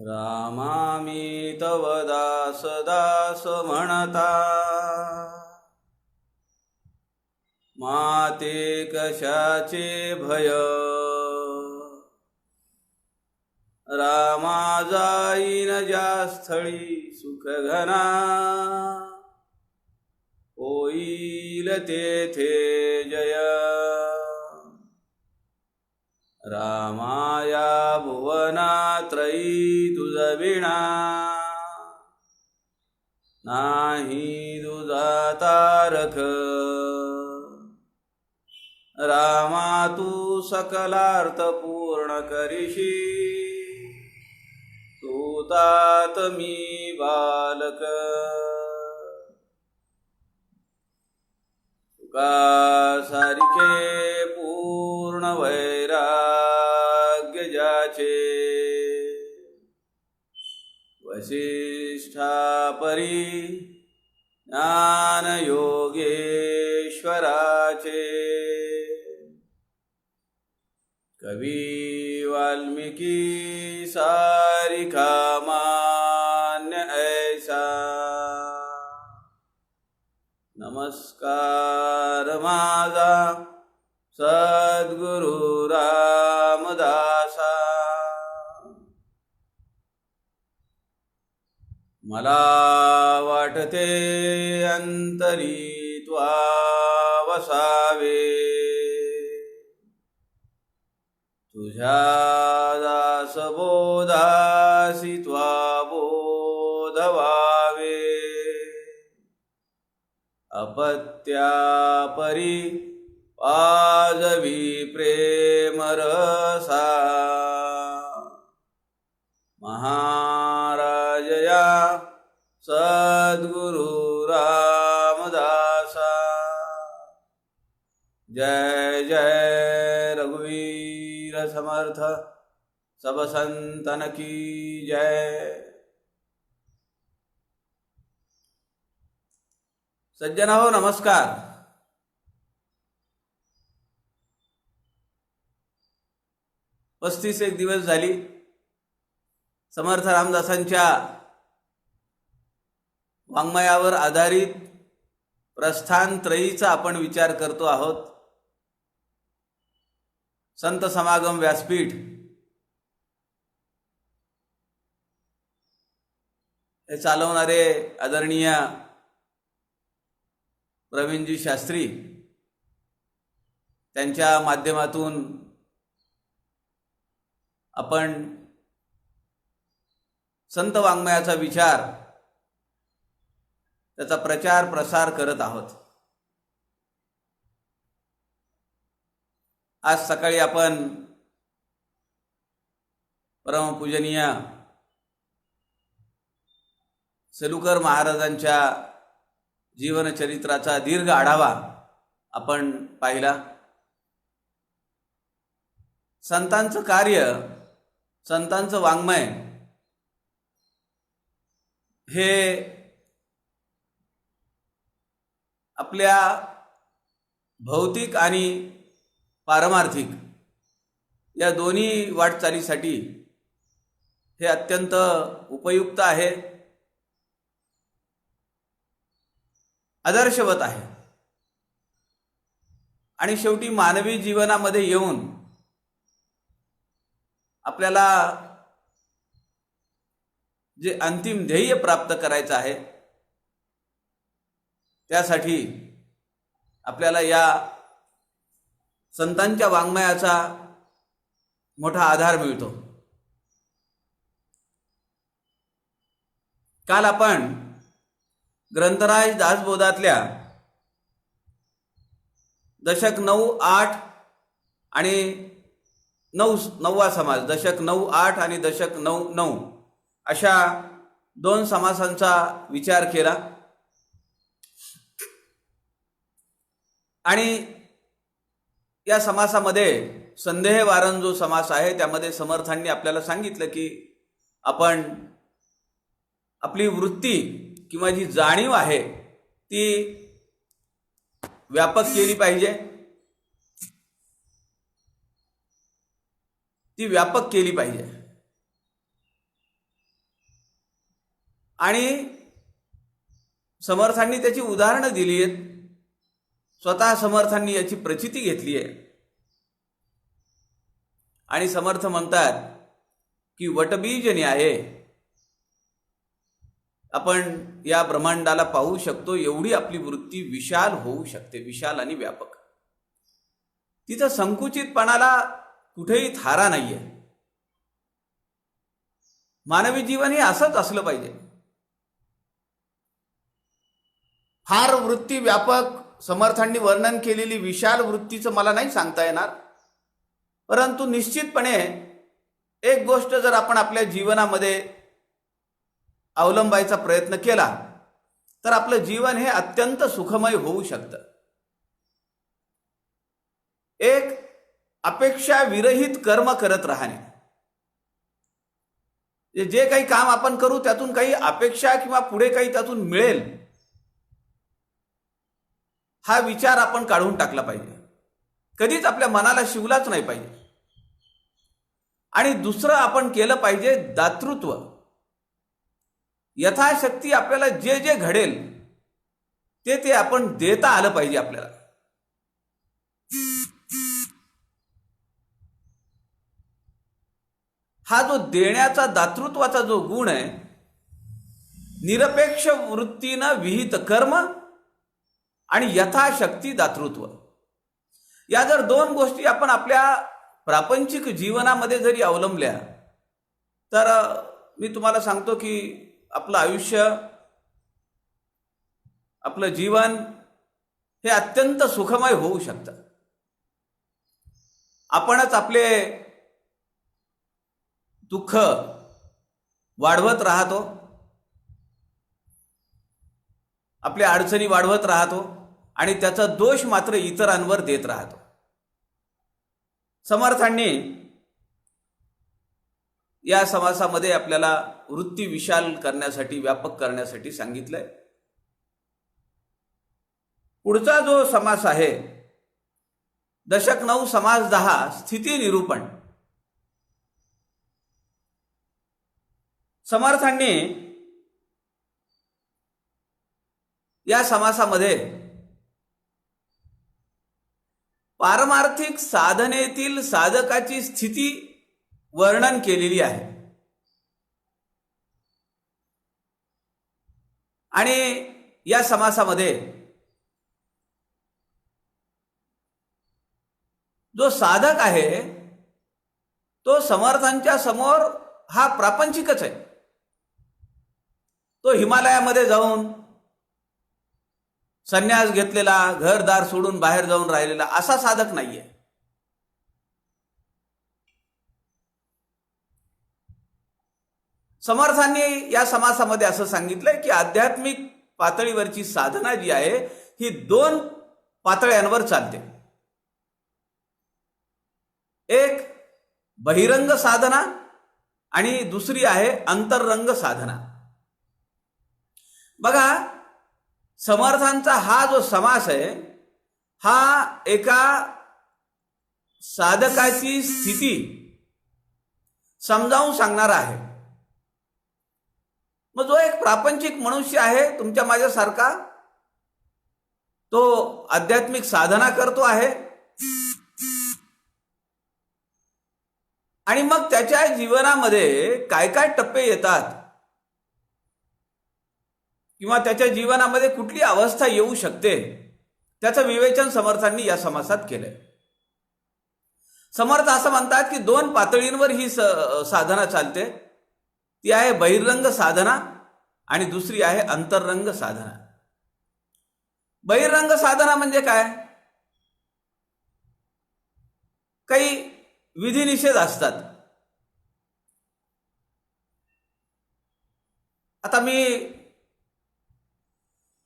रामामी तव दास दास म्हणता, माते कशाचे भय. रामा जाईन ज्या स्थळी सुख घना, होईल तेथे जय. रामाया भुवनात्रयी तुझविणा, नाही तुझा तारक. रामा तू सकलार्थ पूर्ण करिशी, तू तात मी बालक. तुका सारिखे पूर्ण वैराग्य ज्याचे, वसिष्ठा परी ज्ञान योगेश्वराचे. कवी वाल्मिकी सारिखा मान्य ऐसा, नमस्कार माझा सद्गुरु रामदासा. मला वाटते अंतरी त्वा वसावे, तुझ्या दास बोधासी त्वा बोध व्हावे. अपत्या परी पाजवी प्रेम रसा, महाराजया सद्गुरु रामदासा. जय जय रघुवीर समर्थ, सब संतन की जय. सज्जना हो, नमस्कार. 35 दिवस झाली समर्थ रामदासांच्या वाङ्मयावर आधारित प्रस्थान त्रयीचा आपण विचार करतो आहोत. संत समागम व्यासपीठ हे चालवणारे आदरणीय प्रवीणजी शास्त्री, त्यांच्या माध्यमातून आपण संत वाङ्मयाचा विचार, त्याचा प्रचार प्रसार करत आहोत. आज सकाळी आपण परमपूजनीय सेलुकर महाराजांच्या जीवनचरित्राचा दीर्घ आढावा आपण पाहिला. संतांचं कार्य, संतांचं वाङ्मय हे आपल्या भौतिक आणि पारमार्थिक या दोन्ही वाटचालीसाठी हे अत्यंत उपयुक्त आहे, आदर्शवत आहे. आणि शेवटी मानवी जीवनामध्ये येऊन आपल्याला जे अंतिम ध्येय प्राप्त करायचं आहे, त्यासाठी आपल्याला या संतांच्या वाङ्मयाचा मोठा आधार मिळतो. काल आपण ग्रंथराज दासबोधातल्या दशक 9, 8 आणि 9वा समास, दशक 9, 8 आणि दशक 9, 9 अशा 2 समासांचा विचार केला. आणि या समासामध्ये संदेहवारण जो समास आहे, त्यामध्ये समर्थांनी आपल्याला सांगितलं की आपण आपली वृत्ती किंवा जी जाणीव आहे ती व्यापक केली पाहिजे, ती व्यापक केली पाहिजे. आणि समर्थांनी त्याची उदाहरणं दिली आहेत. स्वतः समर्थांनी याची प्रचिती घेतली आहे. आणि समर्थ म्हणतात की वटबीज न्याये आपण या ब्रह्मांडाला पाहू शकतो, एवढी आपली वृत्ती विशाल होऊ शकते, विशाल आणि व्यापक. तिथं संकुचितपणाला कुठेही थारा नाहीये. मानवी जीवन हे असंच असलं पाहिजे. फार वृत्ती व्यापक समर्थांनी वर्णन केलेली विशाल वृत्तीचं मला नाही सांगता येणार, परंतु निश्चितपणे एक गोष्ट जर आपण आपल्या जीवनामध्ये अवलंबायचा प्रयत्न केला तर आपलं जीवन हे अत्यंत सुखमय होऊ शकतं. एक अपेक्षा विरहित कर्म करत राहणे, जे काही काम आपण करू त्यातून काही अपेक्षा किंवा पुढे काही त्यातून मिळेल हा विचार आपण काढून टाकला पाहिजे. कधीच आपल्या मनाला शिवलाच नाही पाहिजे. आणि दुसरं आपण केलं पाहिजे दातृत्व. यथाशक्ती आपल्याला जे जे घडेल ते आपण देता आलं पाहिजे. आपल्याला हा जो देण्याचा दातृत्वाचा जो गुण आहे, निरपेक्ष वृत्तीनं विहित कर्म आणि यथाशक्ती दातृत्व, या जर दोन गोष्टी आपण आपल्या प्रापंचिक जीवनामध्ये जरी अवलंबल्या तर मी तुम्हाला सांगतो की आपलं आयुष्य, आपलं जीवन हे अत्यंत सुखमय होऊ शकतं. आपणच आपले दुःख वाढवत राहतो, आपल्या अडचणी वाढवत राहतो आणि त्याचा दोष मात्र इतरांवर देत राहतो. समर्थांनी या समासामध्ये आपल्याला वृत्ती विशाल करण्यासाठी, व्यापक करण्यासाठी सांगितलंय. पुढचा जो समास आहे, दशक 9 समास 10 स्थिती निरूपण. समर्थांनी या समासामध्ये पारमार्थिक साधनेतील साधकाची स्थिती वर्णन केलेली आहे. आणि या समासामध्ये जो साधक आहे तो समर्थांच्या समोर हा प्रापंचिकच आहे. तो हिमालयामध्ये जाऊन संन्यास घेतलेला, घरदार सोडून बाहेर जाऊन राहिलेला असा साधक नाहीये. समर्थांनी या समासामध्ये असं सांगितलंय की आध्यात्मिक पातळीवरची साधना जी आहे ही 2 पातळ्यांवर चालते. एक बहिरंग साधना आणि दुसरी आहे अंतरंग साधना. बघा, समर्थांचा हा जो समास आहे हा एका साधकाची स्थिती समजावून सांगणारा आहे. मग जो एक प्रापंचिक मनुष्य आहे तुमच्या माझ्यासारखा, तो आध्यात्मिक साधना करतो आहे आणि मग त्याच्या जीवनामध्ये काय काय टप्पे येतात किंवा त्याच्या जीवनामध्ये कुठली अवस्था येऊ शकते त्याचं विवेचन समर्थांनी या समासात केलंय. समर्थ असं म्हणतात की 2 पातळींवर ही साधना चालते. ती आहे बहिरंग साधना आणि दुसरी आहे अंतरंग साधना. बहिरंग साधना म्हणजे काय? काही विधिनिषेध असतात. आता मी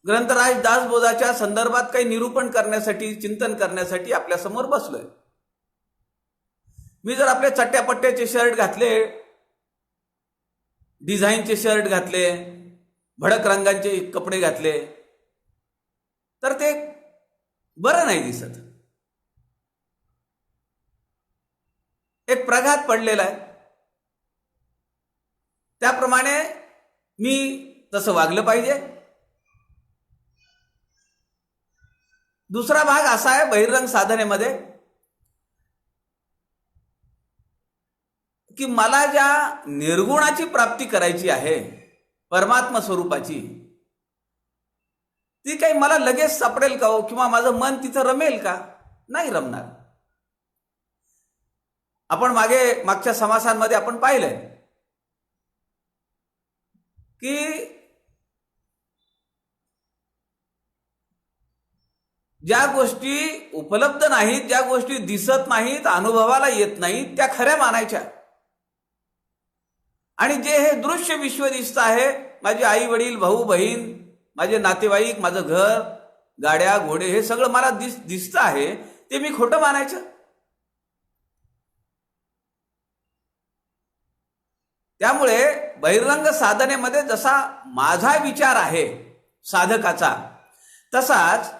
ग्रंथराज दासबोधाच्या संदर्भात काही निरूपण करण्यासाठी, चिंतन करण्यासाठी आपल्या समोर बसलोय. मी जर आपले चट्ट्यापट्ट्याचे शर्ट घातले, डिझाईनचे शर्ट घातले, भडक रंगांचे कपडे घातले तर ते बरं नाही दिसत. एक प्रघात पडलेला आहे. त्याप्रमाणे मी तसं वागलं पाहिजे. दुसरा भाग असा आहे बहिरंग साधनेमध्ये की मला ज्या निर्गुणाची प्राप्ती करायची आहे, परमात्मा स्वरूपाची, ती काही मला लगेच सापडेल का हो, किंवा माझं मन तिथं रमेल का? नाही रमणार. आपण मागच्या समासांमध्ये आपण पाहिलंय की ज्या गोष्टी उपलब्ध नाहीत, ज्या गोष्टी दिसत नाहीत, अनुभवाला येत नाहीत, त्या खऱ्या मानायच्या. आणि जे हे दृश्य विश्व दिसतं आहे, माझे आई वडील, भाऊ बहीण, माझे नातेवाईक, माझं घर, गाड्या घोडे, हे सगळं मला दिसतं आहे, ते मी खोटं मानायचं. त्यामुळे बहिरंग साधनेमध्ये जसा माझा विचार आहे साधकाचा, तसाच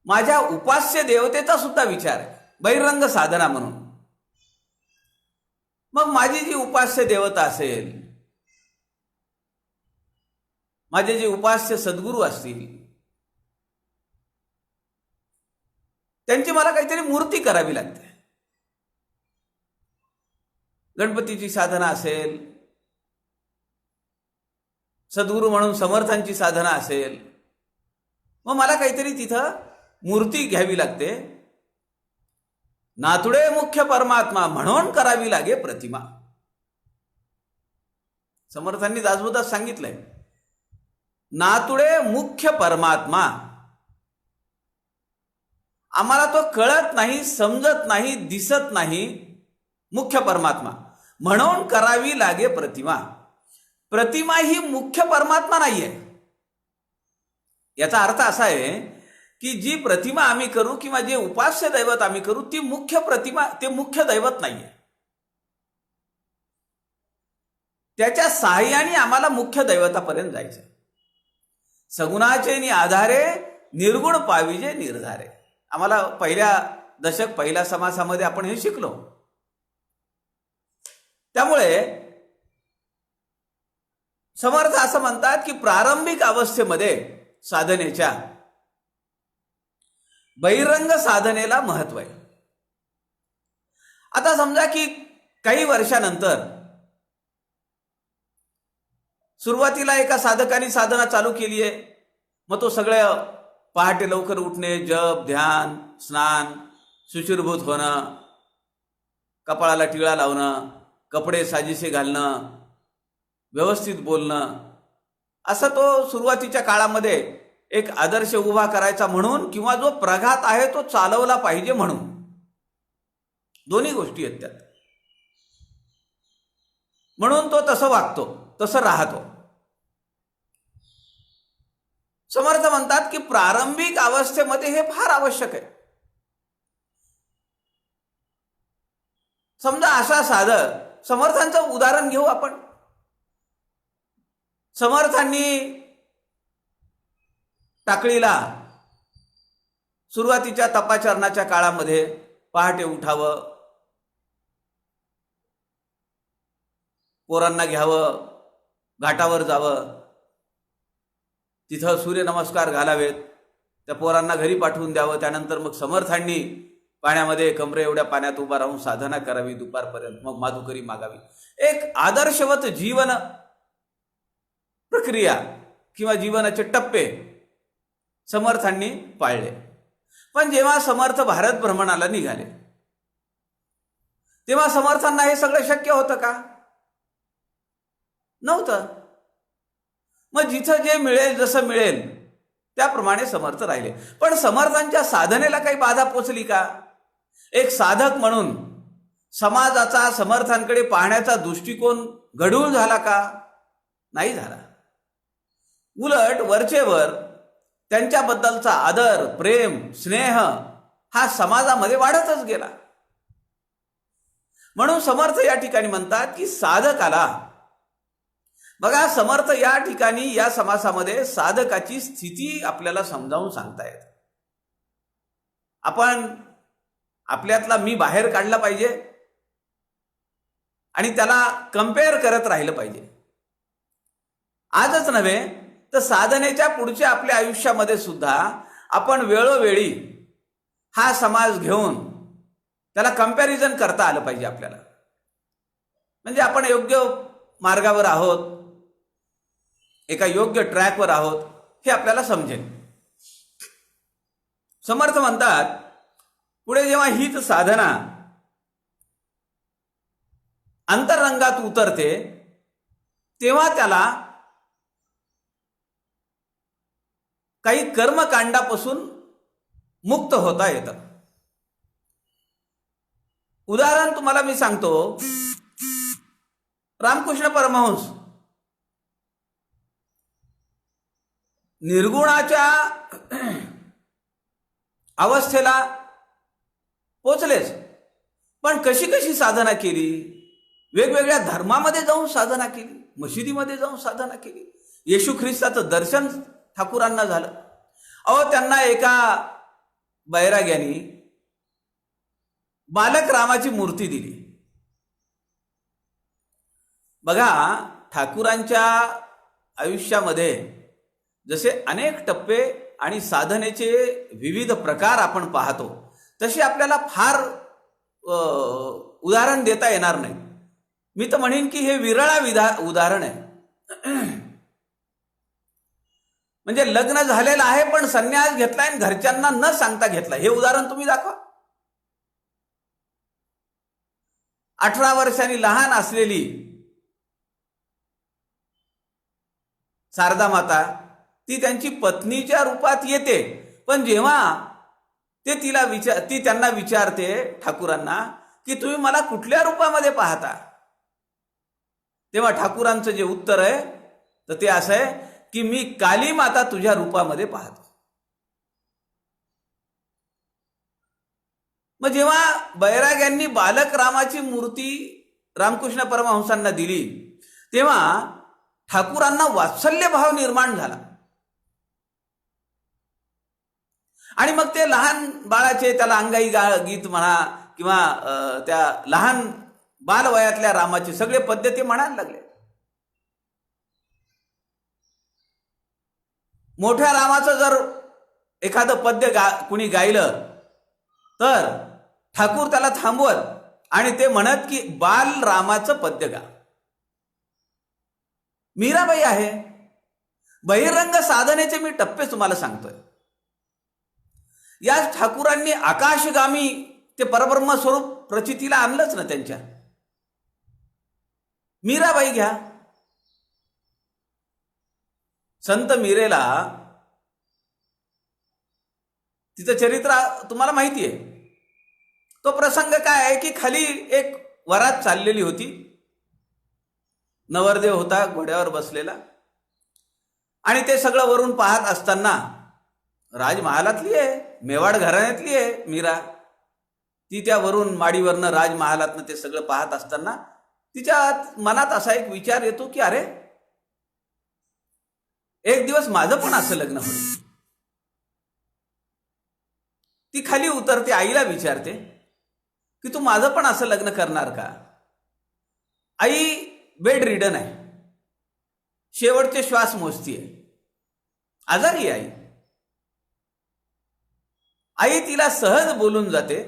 माझ्या उपास्य देवतेचा सुद्धा विचार आहे बहिरंग साधना म्हणून. मग माझी जी उपास्य देवता असेल, माझे जे उपास्य सद्गुरू असतील, त्यांची मला काहीतरी मूर्ती करावी लागते. गणपतीची साधना असेल, सद्गुरू म्हणून समर्थांची साधना असेल, मग मला काहीतरी तिथं मूर्ती घ्यावी लागते. नातुडे मुख्य परमात्मा म्हणून करावी लागे प्रतिमा. समर्थांनी दासबोधात सांगितलंय, नातुडे मुख्य परमात्मा. आम्हाला तो कळत नाही, समजत नाही, दिसत नाही, मुख्य परमात्मा म्हणून करावी लागे प्रतिमा. प्रतिमा ही मुख्य परमात्मा नाहीये. याचा अर्थ असा आहे की जी प्रतिमा आम्ही करू किंवा जे उपास्य दैवत आम्ही करू, ती मुख्य प्रतिमा, ते मुख्य दैवत नाहीये. त्याच्या साहाय्याने आम्हाला मुख्य दैवतापर्यंत जायचं. सगुणाचे आधारे निर्गुण पाविजे निर्धारे. आम्हाला पहिल्या समासामध्ये आपण हे शिकलो. त्यामुळे समर्थ असं म्हणतात की प्रारंभिक अवस्थेमध्ये साधनेच्या बहिरंग साधनेला महत्व आहे. आता समजा की काही वर्षानंतर सुरुवातीला एका साधकाने साधना चालू केली आहे, मग तो सगळं पहाटे लवकर उठणे, जप, ध्यान, स्नान, शुचिर्भूत होणं, कपाळाला टिळा लावणं, कपडे साजेसे घालणं, व्यवस्थित बोलणं, असं तो सुरुवातीच्या काळामध्ये एक आदर्श उभा करायचा म्हणून, किंवा जो प्रघात आहे तो चालवला पाहिजे म्हणून. दोन्ही गोष्टी आहेत त्यात. म्हणून तो तसं वागतो, तसं राहतो. समर्थ म्हणतात की प्रारंभिक अवस्थेमध्ये हे फार आवश्यक आहे. समजा असा साधक, समर्थांचं उदाहरण घेऊ आपण. समर्थांनी टाकळीला सुरुवातीच्या तपाचरणाच्या काळामध्ये पहाटे उठावं, पोरांना घ्यावं, घाटावर जावं, तिथं सूर्यनमस्कार घालावेत, त्या पोरांना घरी पाठवून द्यावं. त्यानंतर मग समर्थांनी पाण्यामध्ये कमरे एवढ्या पाण्यात उभा राहून साधना करावी दुपारपर्यंत, मग माधुकरी मागावी. एक आदर्शवत जीवन प्रक्रिया किंवा जीवनाचे टप्पे समर्थांनी पाळले. पण जेव्हा समर्थ भारत भ्रमणाला निघाले, तेव्हा समर्थांना हे सगळं शक्य होतं का? नव्हतं. मग जिथं जे मिळेल, जसं मिळेल त्याप्रमाणे समर्थ राहिले. पण समर्थांच्या साधनेला काही बाधा पोचली का? एक साधक म्हणून समाजाचा समर्थांकडे पाहण्याचा दृष्टिकोन गढूळ झाला का? नाही झाला. उलट वरचेवर त्यांच्याबद्दलचा आदर, प्रेम, स्नेह हा समाजामध्ये वाढतच गेला. म्हणून समर्थ या ठिकाणी म्हणतात की साधकाला, बघा समर्थ या ठिकाणी या समासामध्ये साधकाची स्थिती आपल्याला समजावून सांगतायत. आपण आपल्यातला मी बाहेर काढला पाहिजे आणि त्याला कंपेअर करत राहिलं पाहिजे. आजच नव्हे तर साधनेच्या पुढच्या आपल्या आयुष्यामध्ये सुद्धा आपण वेळोवेळी हा समाज घेऊन त्याला कंपॅरिझन करता आलं पाहिजे आपल्याला. म्हणजे आपण योग्य मार्गावर आहोत, एका योग्य ट्रॅकवर आहोत हे आपल्याला समजेल. समर्थ म्हणतात पुढे जेव्हा हीच साधना अंतरंगात उतरते तेव्हा त्याला काही कर्मकांडापासून मुक्त होता येतं. उदाहरण तुम्हाला मी सांगतो. रामकृष्ण परमहंस निर्गुणाच्या अवस्थेला पोचलेच, पण कशी कशी साधना केली, वेगवेगळ्या धर्मामध्ये जाऊन साधना केली, मशिदीमध्ये जाऊन साधना केली. येशू ख्रिस्ताचं दर्शन ठाकूरांना झालं. त्यांना एका बैराग्यानी बालक रामाची मूर्ती दिली. बघा, ठाकूरांच्या आयुष्यामध्ये जसे अनेक टप्पे आणि साधनेचे विविध प्रकार आपण पाहतो, तसे आपल्याला फार उदाहरण देता येणार नाही. मी तर म्हणेन की हे विरळा उदाहरण आहे. म्हणजे लग्न झालेलं आहे पण संन्यास घेतलाय आणि घरच्यांना न सांगता घेतलाय, हे उदाहरण तुम्ही दाखवा. 18 वर्षांनी लहान असलेली शारदा माता ती त्यांची पत्नीच्या रूपात येते, पण जेव्हा ती त्यांना विचारते ठाकूरांना की तुम्ही मला कुठल्या रूपामध्ये पाहता, तेव्हा ठाकूरांचं जे उत्तर आहे तर ते असं आहे की मी काली माता तुझ्या रूपामध्ये पाहतो. मग जेव्हा बैराग्यांनी बालक रामाची मूर्ती रामकृष्ण परमहंसांना दिली तेव्हा ठाकूरांना वात्सल्य भाव निर्माण झाला. आणि मग ते लहान बाळाचे त्याला अंगाई गीत म्हणा किंवा त्या लहान बालवयातल्या रामाचे सगळे पद्य ते म्हणायला लागले. मोठ्या रामाचं जर एखादं पद्य कुणी गायलं तर ठाकूर त्याला थांबवत आणि ते म्हणत की बाल रामाचं पद्य गा. मीराबाई आहे. बहिरंग साधनेचे मी टप्पे तुम्हाला सांगतोय. या ठाकूरांनी आकाशगामी ते परब्रह्म स्वरूप प्रचितीला आणलंच ना त्यांच्या. मीराबाई घ्या. संत मीरेला तिचं चरित्र तुम्हाला माहिती आहे. तो प्रसंग काय आहे की खाली एक वरात चाललेली होती. नवरदेव होता घोड्यावर बसलेला आणि ते सगळं वरून पाहत असताना, राजमहालातली आहे, मेवाड घराण्यातली आहे मीरा, ती त्या वरून माडीवरनं राजमहालातनं ते सगळं पाहत असताना तिच्या मनात असा एक विचार येतो की अरे एक दिवस माझं पण असं लग्न होईल. ती खाली उतरते, आईला विचारते की तू माझं पण असं लग्न करणार का. आई बेड रिडन आहे, शेवटचे श्वास मोजतीये, आजारी आहे. आई तिला सहज बोलून जाते.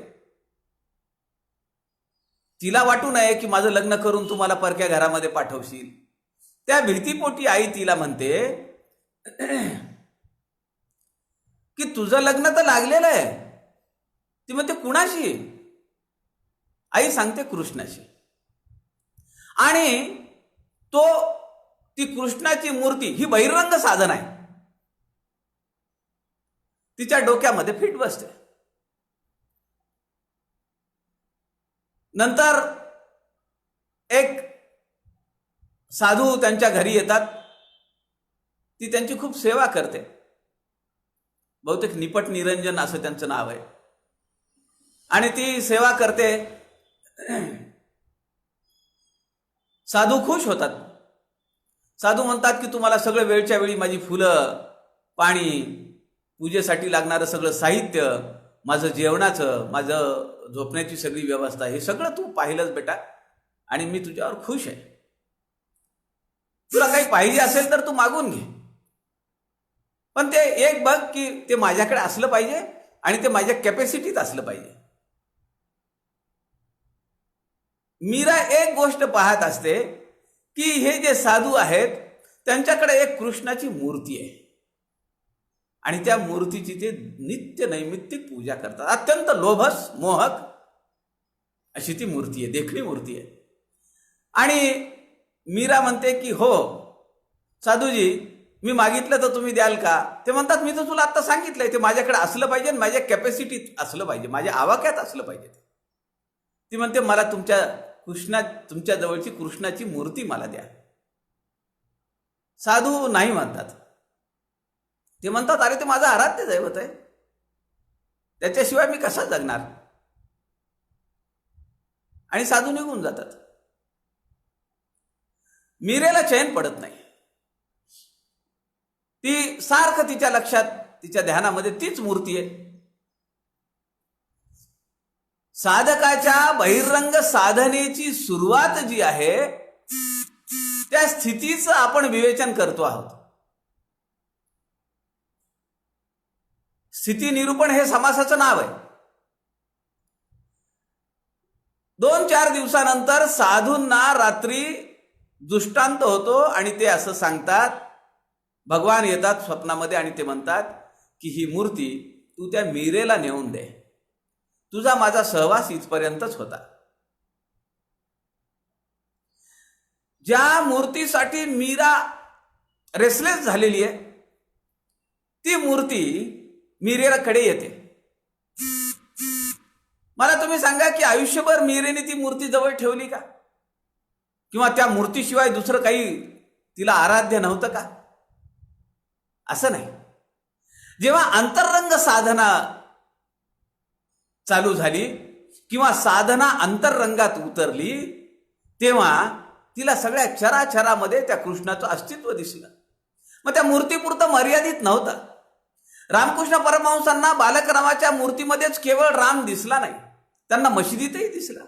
तिला वाटू नये की माझं लग्न करून तू मला परक्या घरामध्ये पाठवशील. त्या भीतीपोटी आई तिला म्हणते की तुझं लग्न तर लागलेलं आहे. ती म्हणते कुणाशी. आई सांगते कृष्णाशी. आणि ती कृष्णाची मूर्ती ही बहिरंग साधन आहे, तिच्या डोक्यामध्ये फिट बसते. नंतर एक साधू त्यांच्या घरी येतात. ती त्यांची खूप सेवा करते. बहुतेक निपट निरंजन असं त्यांचं नाव आहे. आणि ती सेवा करते. साधू खुश होतात. साधू म्हणतात की तुम्हाला सगळं वेळच्या वेळी माझी फुलं, पाणी, पूजेसाठी लागणारं सगळं साहित्य, माझं जेवणाचं, माझं झोपण्याची सगळी व्यवस्था, हे सगळं तू पाहिलंच बेटा आणि मी तुझ्यावर खुश आहे. तुला काही पाहिजे असेल तर तू मागून घे, पण ते एक बघ की ते माझ्याकडे असलं पाहिजे आणि ते माझ्या कॅपॅसिटीत असलं पाहिजे. मीरा एक गोष्ट पाहत असते की हे जे साधू आहेत त्यांच्याकडे एक कृष्णाची मूर्ती आहे आणि त्या मूर्तीची ते नित्य नैमित्तिक पूजा करतात. अत्यंत लोभस मोहक अशी ती मूर्ती आहे, देखणी मूर्ती आहे. आणि मीरा म्हणते की हो साधूजी, मी मागितलं तर तुम्ही द्याल का? ते म्हणतात मी तर तुला आता सांगितलंय ते माझ्याकडे असलं पाहिजे आणि माझ्या कॅपॅसिटीत असलं पाहिजे, माझ्या आवाक्यात असलं पाहिजे. ती म्हणते मला तुमच्या जवळची कृष्णाची मूर्ती मला द्या. साधू नाही म्हणतात. ते म्हणतात अरे ते माझं आराध्य दैवत आहे, त्याच्याशिवाय मी कसा जगणार. आणि साधू निघून जातात. मीरेला चैन पडत नाही. ती सारखं तिच्या लक्षात, तिच्या ध्यानामध्ये तीच मूर्ती आहे. साधकाच्या बहिरंग साधनेची सुरुवात जी आहे त्या स्थितीचं आपण विवेचन करतो आहोत. स्थिती निरूपण हे समासाचं नाव आहे. 2-4 दिवसानंतर साधूंना रात्री दृष्टांत होतो आणि ते असं सांगतात, भगवान येतात स्वप्नामध्ये आणि ते म्हणतात की ही मूर्ती तू त्या मीरेला नेऊन दे, तुझा माझा सहवास इथपर्यंतच होता. ज्या मूर्तीसाठी मीरा रेसलेस झालेली आहे ती मूर्ती मीरेकडे येते. मला तुम्ही सांगा की आयुष्यभर मीरेने ती मूर्ती जवळ ठेवली का? किंवा त्या मूर्तीशिवाय दुसरं काही तिला आराध्य नव्हतं का? असं नाही. जेव्हा अंतरंग साधना चालू झाली किंवा साधना अंतरंगात उतरली तेव्हा तिला सगळ्या चराचरामध्ये त्या कृष्णाचं अस्तित्व दिसलं. मग त्या मूर्तीपुरतं मर्यादित नव्हतं. रामकृष्ण परमहंसांना बालक रामाच्या मूर्तीमध्येच केवळ राम दिसला नाही, त्यांना मशिदीतही दिसला,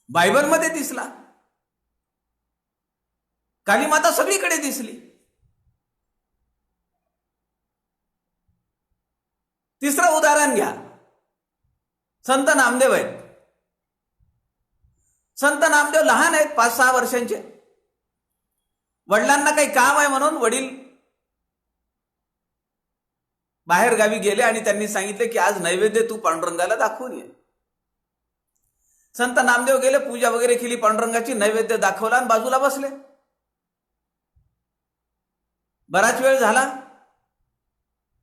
बायबलमध्ये दिसला, कालीमाता सगळीकडे दिसली. तिसरं उदाहरण घ्या, संत नामदेव आहेत. संत नामदेव लहान आहेत, 5-6 वर्षांचे. वडिलांना काही काम आहे म्हणून वडील बाहेर गावी गेले आणि त्यांनी सांगितले की आज नैवेद्य तू पांडुरंगाला दाखवून ये. संत नामदेव गेले, पूजा वगैरे केली पांडुरंगाची, नैवेद्य दाखवला आणि बाजूला बसले. बराच वेळ झाला,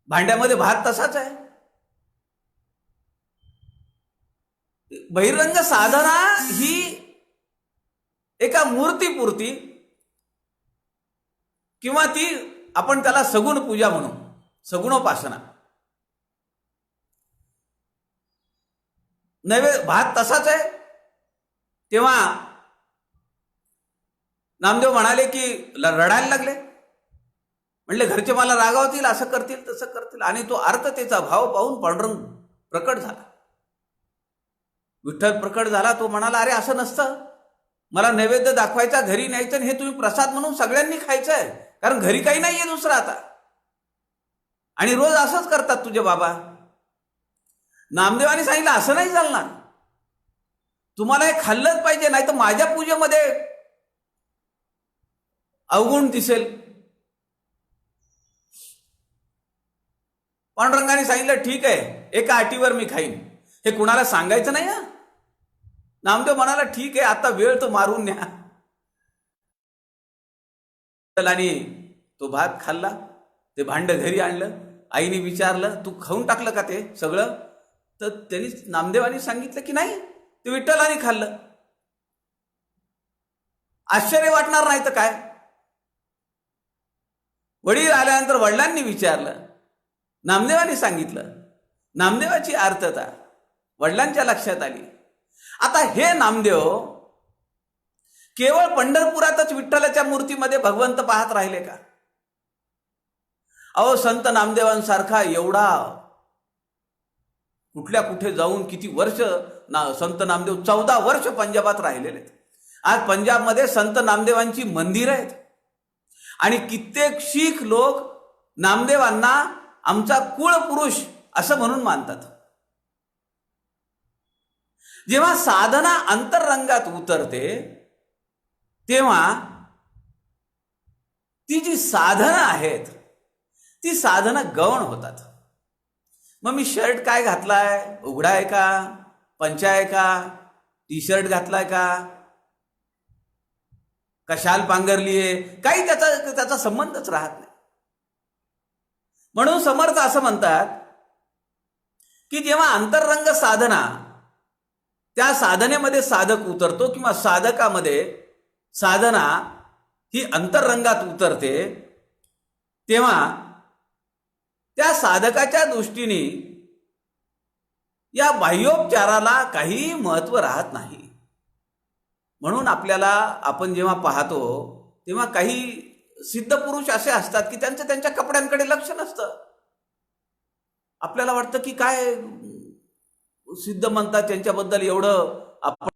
भांड्यामध्ये भात तसाच आहे. बहिरंग साधना ही एका मूर्तीपुरती किंवा ती आपण त्याला सगुण पूजा म्हणू, सगुणोपासना. नैवेद्य भात तसाच आहे. तेव्हा नामदेव म्हणाले की रडायला लागले. म्हणले घरचे मला रागावतील, असं करतील तसं करतील. आणि तो आर्ततेचा भाव पाहून पांडुरंग प्रकट झाला, विठ्ठल प्रकट झाला. तो म्हणाला अरे असं नसतं, मला नैवेद्य दाखवायचा, घरी न्यायचं आणि हे तुम्ही प्रसाद म्हणून सगळ्यांनी खायचं आहे, कारण घरी काही नाहीये दुसरं आता, आणि रोज असंच करतात तुझे बाबा. नामदेवाने सांगितलं असं नाही चालणार, तुम्हाला हे खाल्लंच पाहिजे, नाही तर माझ्या पूजेमध्ये अवगुण दिसेल. पांडुरंगाने सांगितलं ठीक आहे, एका अटीवर मी खाईन, हे कुणाला सांगायचं नाही. नामदेव म्हणाला ठीक आहे, आता वेळ तो मारून न्या. आणि तो भात खाल्ला, ते भांड घरी आणलं. आईने विचारलं तू खाऊन टाकलं का ते सगळं? तर त्यांनी नामदेवानी सांगितलं की नाही, ते विठ्ठलाने खाल्लं. आश्चर्य वाटणार नाही तर काय. वडील आल्यानंतर वडिलांनी विचारलं, नामदेवाने सांगितलं. नामदेवाची आर्तता वडिलांच्या लक्षात आली. आता हे नामदेव केवळ पंढरपुरातच विठ्ठलाच्या मूर्तीमध्ये भगवंत पाहत राहिले का? अहो, संत नामदेवांसारखा एवढा कुठल्या कुठे जाऊन किती वर्ष संत नामदेव 14 वर्ष पंजाबात राहिलेले. आज पंजाबमध्ये संत नामदेवांची मंदिरं आहेत आणि कित्येक शीख लोक नामदेवांना आमचा कुळ पुरुष असं म्हणून मानतात. जेव्हा साधना अंतरंगात उतरते तेव्हा ती जी साधनं आहेत ती साधनं गौण होतात. मग मी शर्ट काय घातलाय, उघडा आहे का, पंचा आहे का, टी शर्ट घातलाय का शाल पांघरली आहे, काही त्याचा संबंधच राहत नाही. म्हणून समर्थ असं म्हणतात की जेव्हा अंतरंग साधना, त्या साधनेमध्ये साधक उतरतो किंवा साधकामध्ये साधना ही अंतरंगात उतरते, तेव्हा त्या साधकाच्या दृष्टीने या बाह्योपचाराला काही महत्व राहत नाही. म्हणून आपल्याला आपण जेव्हा पाहतो तेव्हा काही सिद्ध पुरुष असे असतात की त्यांचं त्यांच्या कपड्यांकडे लक्ष नसतं. आपल्याला वाटतं की काय सिद्ध म्हणतात त्यांच्याबद्दल एवढं, आपण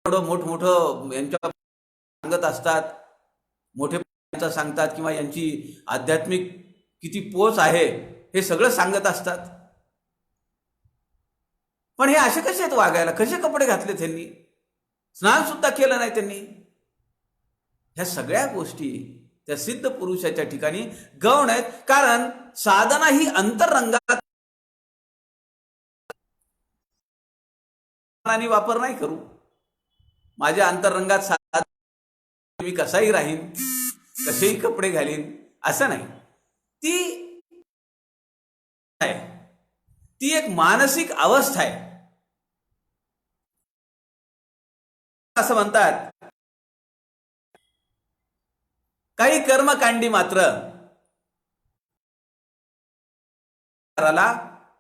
एवढं मोठमोठं यांच्या सांगत असतात, मोठे सांगतात किंवा यांची आध्यात्मिक किती पोच आहे हे सगळं सांगत असतात. पण हे असे कसे आहेत वागायला, कसे कपडे घातले त्यांनी, स्नान सुद्धा केलं नाही त्यांनी. ह्या सगळ्या गोष्टी त्या सिद्ध पुरुषाच्या ठिकाणी गौण आहेत. कारण साधना ही अंतरंगात वापर नाही करू, माझ्या अंतरंगात मी कसाही राहीन, कसेही कपडे घालीन असं नाही. ती एक मानसिक अवस्था आहे. असं म्हणतात काही कर्मकांडी मात्र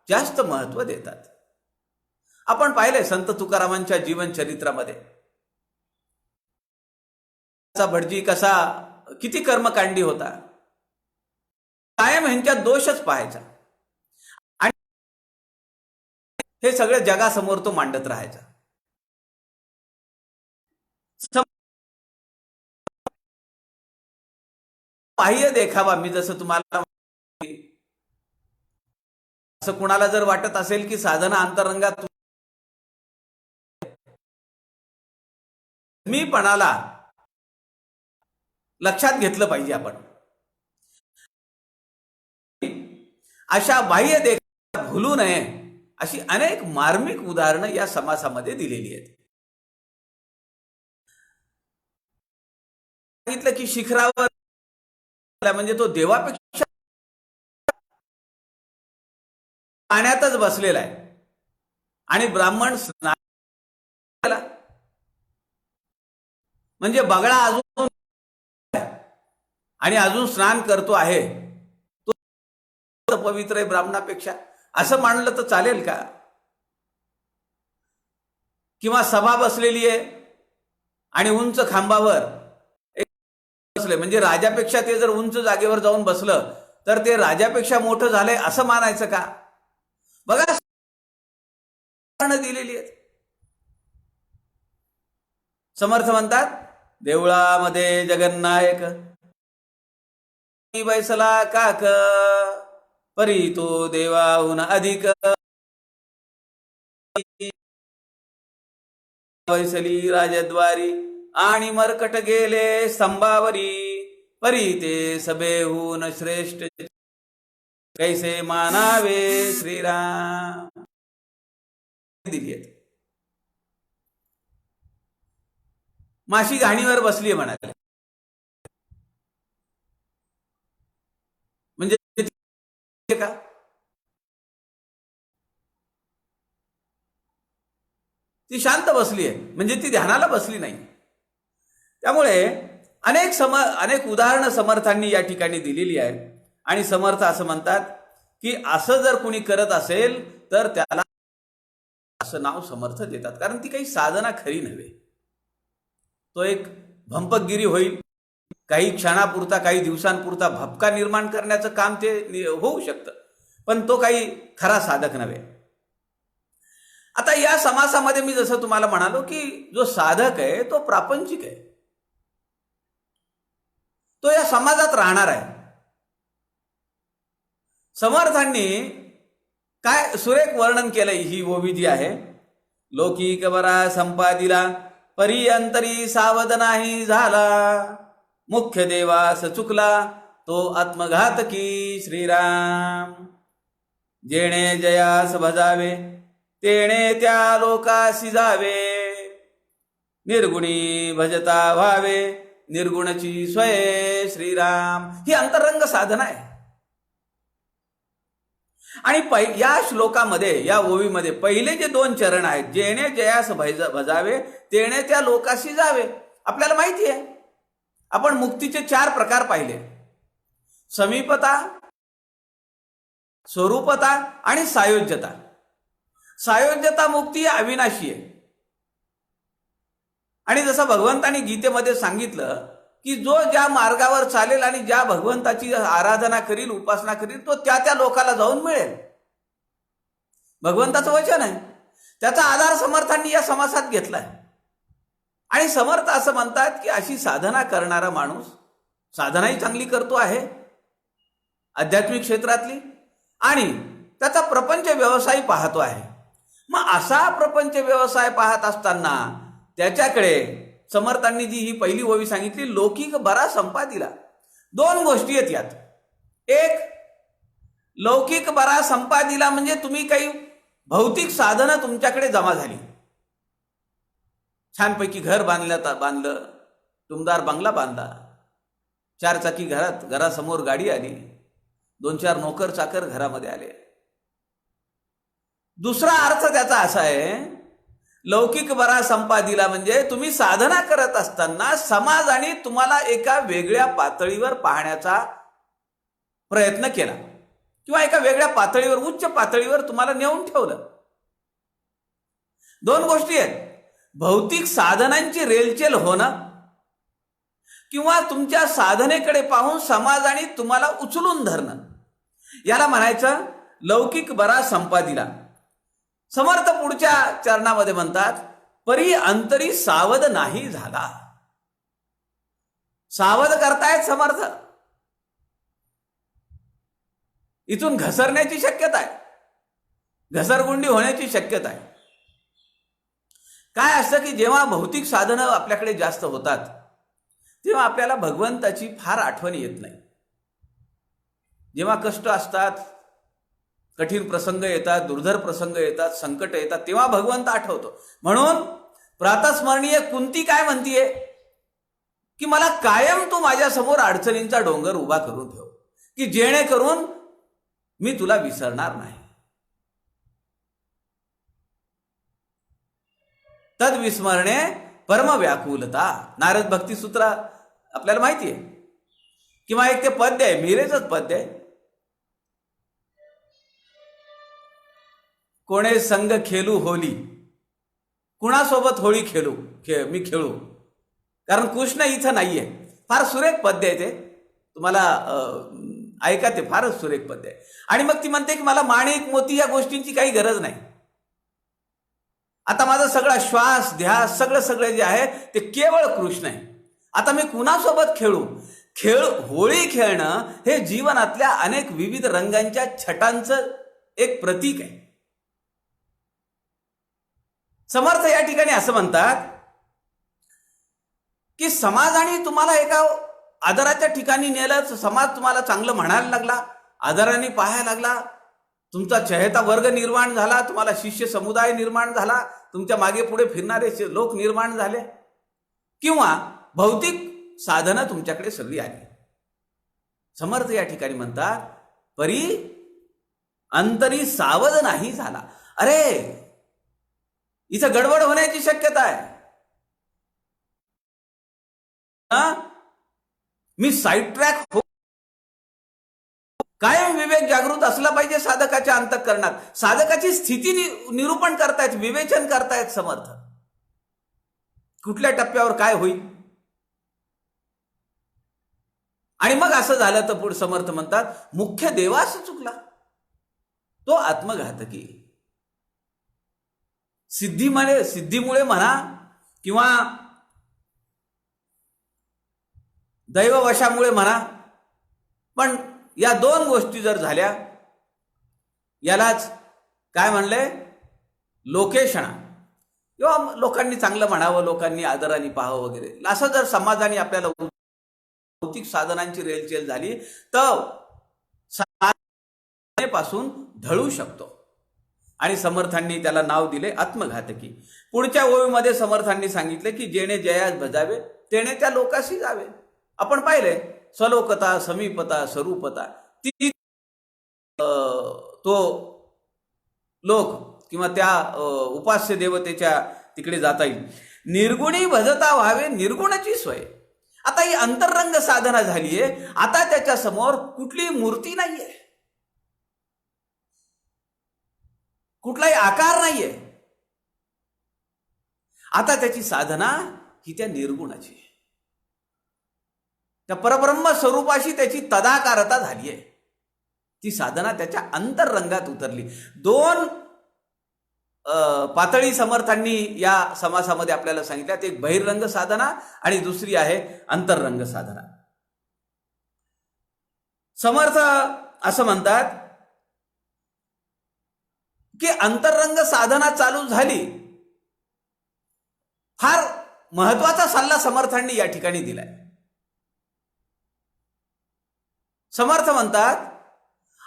जास्त महत्व देतात. आपण पाहिले संत तुकारामांच्या जीवन चरित्रामध्ये भटजी कसा किती कर्मकांडी होता, कायम ह्यांच्यात दोषच पाहायचा आणि हे सगळे जगासमोर तो मांडत राहायचा. बाह्य देखावा, मी जसं तुम्हाला असं कुणाला जर वाटत असेल की साधना अंतरंगात मी पणाला लक्षात घेतलं पाहिजे. आपण अशा बाह्य देखावा भुलू नये अशी अनेक मार्मिक उदाहरणं या समासामध्ये दिलेली आहेत. सांगितलं की शिखरावर म्हणजे तो देवापेक्षा पाण्यातच बसलेला आहे आणि ब्राह्मण स्नान म्हणजे बगळा अजून आणि अजून स्नान करतो आहे, तो पवित्र आहे ब्राह्मणापेक्षा, असं मानलं तर चालेल का? किंवा सभा बसलेली आहे आणि उंच खांबावर बसले म्हणजे राजापेक्षा ते जर उंच जागेवर जाऊन बसलं तर ते राजापेक्षा मोठं झालंय असं मानायचं का? बघा दिलेली आहेत. समर्थ म्हणतात देवळामध्ये जगन्नायक बैसला काक परी तो देवाहून अधिक बैसली राजद्वारी आणि मरकट गेले स्तंभावरी परी ते सभेहून श्रेष्ठ कैसे मानावे श्रीराम. दिली आहेत. माशी घाणीवर बसली म्हणाले म्हणजे का? ती शांत बसली आहे म्हणजे ती ध्यानाला बसली नाही. त्यामुळे अनेक उदाहरणं समर्थांनी या ठिकाणी दिलेली आहेत आणि समर्थ असं म्हणतात की असं जर कुणी करत असेल तर त्याला असं नाव समर्थ देतात. कारण ती काही साधना खरी नव्हे. तो एक भंपकगिरी होईल, काही क्षणापुरता काही दिवसांपुरता भपका निर्माण करण्याचं काम ते होऊ शकतं, पण तो काही खरा साधक नव्हे. आता या समासामध्ये मी जसं तुम्हाला म्हणालो की जो साधक आहे तो प्रापंचिक आहे, तो या समाजात राहणार आहे. समर्थांनी काय सुरेख वर्णन केलंय ही ओवी जी आहे. लौकिक बरा संपादिला परी अंतरी सावध नाही झाला, मुख्य देवास चुकला तो आत्मघातकी श्रीराम. जेणे जयास भजावे तेणे त्या लोकासी जावे, निर्गुणी भजता व्हावे निर्गुणची स्वय श्रीराम. ही अंतरंग साधना आहे. आणि या श्लोकामध्ये या ओवीमध्ये पहिले जे 2 चरण आहेत, जेणे जयास भजावे तेणे त्या लोकाशी जावे. आपल्याला माहिती आहे, आपण मुक्तीचे 4 प्रकार पाहिले: समीपता, स्वरूपता आणि सायोज्यता. सायोज्यता मुक्ती अविनाशी आहे. आणि जसं भगवंतानी गीतेमध्ये सांगितलं की जो ज्या मार्गावर चालेल आणि ज्या भगवंताची आराधना करील, उपासना करील, तो त्या त्या लोकाला जाऊन मिळेल. भगवंताचं वचन आहे. त्याचा आधार समर्थांनी या समासात घेतलाय. आणि समर्थ असं म्हणतात की अशी साधना करणारा माणूस साधनाही चांगली करतो आहे आध्यात्मिक क्षेत्रातली, आणि त्याचा प्रपंच व्यवसाय पाहतो आहे. मग असा प्रपंच व्यवसाय पाहत असताना त्याच्याकडे समर्थांनी जी ही पहिली ओवी सांगितली, लौकिक बरा संपादिला, 2 गोष्टी आहेत यात. एक, लौकिक बरा संपादिला म्हणजे तुम्ही काही भौतिक साधनं तुमच्याकडे जमा झाली. छानपैकी घर बांधलं, टुमदार बंगला बांधला, 4 चाकी घरासमोर गाडी आली, 2-4 नोकर चाकर घरामध्ये आले. दुसरा अर्थ त्याचा असा आहे, लौकिक बरा संपादिला म्हणजे तुम्ही साधना करत असताना समाजाने तुम्हाला एका वेगळ्या पातळीवर पाहण्याचा प्रयत्न केला किंवा एका वेगळ्या पातळीवर, उच्च पातळीवर तुम्हाला नेऊन ठेवलं. 2 गोष्टी आहेत: भौतिक साधनांची रेलचेल होणं किंवा तुमच्या साधनेकडे पाहून समाजाने तुम्हाला उचलून धरणं. याला म्हणायचं लौकिक बरा संपादिला. समर्थ पुढच्या चरणामध्ये म्हणतात, परी अंतरी सावध नाही झाला. सावध करतायत समर्थ. इथून घसरण्याची शक्यता आहे, घसरगुंडी होण्याची शक्यता आहे. काय असतं की जेव्हा भौतिक साधनं आपल्याकडे जास्त होतात तेव्हा आपल्याला भगवंताची फार आठवण येत नाही. जेव्हा कष्ट असतात, कठीण प्रसंग येतात, दुर्धर प्रसंग येतात, संकट येतात, तेव्हा भगवंत आठवतो. म्हणून प्रातस्मरणीय कुंती काय म्हणतीये की मला कायम तू माझ्यासमोर अडचणींचा डोंगर उभा करून ठेव, की जेणेकरून मी तुला विसरणार नाही. तद विस्मरणे परम व्याकुलता. नारद भक्ती सूत्र आपल्याला माहिती आहे. किंवा एक ते पद्य आहे, मीरेचंच पद्य आहे, कोणे संग खेळू होली, कुणासोबत होळी मी खेळू, कारण कृष्ण इथं नाहीये. फार सुरेख पद्य आहे ते, तुम्हाला ऐका, ते फारच सुरेख पद्य आहे. आणि मग ती म्हणते की मला माणिक मोती या गोष्टींची काही गरज नाही. आता माझा सगळा श्वास ध्यास सगळं जे आहे ते केवळ कृष्ण आहे. आता मी कुणासोबत खेळू? होळी खेळणं हे जीवनातल्या अनेक विविध रंगांच्या छटांचं एक प्रतीक आहे. समर्थ या ठिकाणी असं म्हणतात की समाजाने तुम्हाला एका आदराच्या ठिकाणी नेलं, समाज तुम्हाला चांगलं म्हणायला लागला, आदराने पाहायला लागला, तुमचा चहेता वर्ग निर्माण झाला, तुम्हाला शिष्य समुदाय निर्माण झाला, तुमच्या मागे पुढे फिरणारे लोक निर्माण झाले, किंवा भौतिक साधनं तुमच्याकडे सगळी आली. समर्थ या ठिकाणी म्हणतात परी अंतरी सावध नाही झाला. अरे इथं गडबड होण्याची शक्यता आहे. मी साईड ट्रॅक हो, कायम विवेक जागृत असला पाहिजे साधकाच्या अंतःकरणात. साधकाची स्थिती निरूपण करतायत, विवेचन करतायत समर्थ, कुठल्या टप्प्यावर काय होईल. आणि मग असं झालं तर पुढे समर्थ म्हणतात मुख्य देवास चुकला तो आत्मघातकी. सिद्धीमुळे म्हणा किंवा दैववशामुळे म्हणा, पण या दोन गोष्टी जर झाल्या, यालाच काय म्हणले, लोकेशणा, किंवा लोकांनी चांगलं म्हणावं, लोकांनी आदराने पाहावं वगैरे, असं जर समाजाने आपल्याला भौतिक साधनांची रेलचेल झाली तर साधनेपासून ढळू शकतो. आणि समर्थांनी त्याला नाव दिले आत्मघातकी. पुढच्या ओळीमध्ये समर्थांनी सांगितले की जेणे जयास भजावे तेणे त्या लोकाशी जावे. आपण पाहिले सलोकता, समीपता, स्वरूपता, ती तो लोक किंवा त्या उपास्य देवतेच्या तिकडे जाता येईल. निर्गुणी भजता व्हावे निर्गुणाची सोय. आता ही अंतरंग साधना झालीये. आता त्याच्या समोर कुठली मूर्ती नाहीये, कुठलाही आकार नाहीये. आता त्याची साधना ही त्या निर्गुणाची, त्या परब्रह्म स्वरूपाशी त्याची तदाकारता झालीये. ती साधना त्याच्या अंतररंगात उतरली. दोन पातळी समर्थांनी या समासामध्ये आपल्याला सांगितल्यात. एक बहिर्रंग साधना आणि दुसरी आहे अंतररंग साधना. समर्थ असं म्हणतात की अंतररंग साधना चालू झाली. फार महत्वाचा सल्ला समर्थांनी या ठिकाणी दिलाय. समर्थ म्हणतात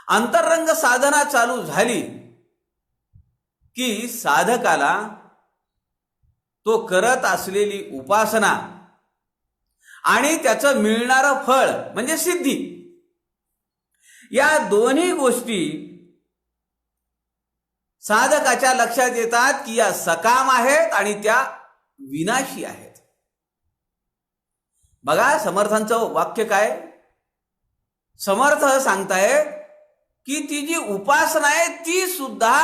अंतररंग साधना चालू झाली की साधकाला तो करत असलेली उपासना आणि त्याचं मिळणारं फळ म्हणजे सिद्धी, या दोन्ही गोष्टी साधकाच्या लक्षात येतात की या सकाम आहेत आणि त्या विनाशी आहेत. बघा समर्थांचं वाक्य काय. समर्थ सांगतायत की ती जी उपासना आहे ती सुद्धा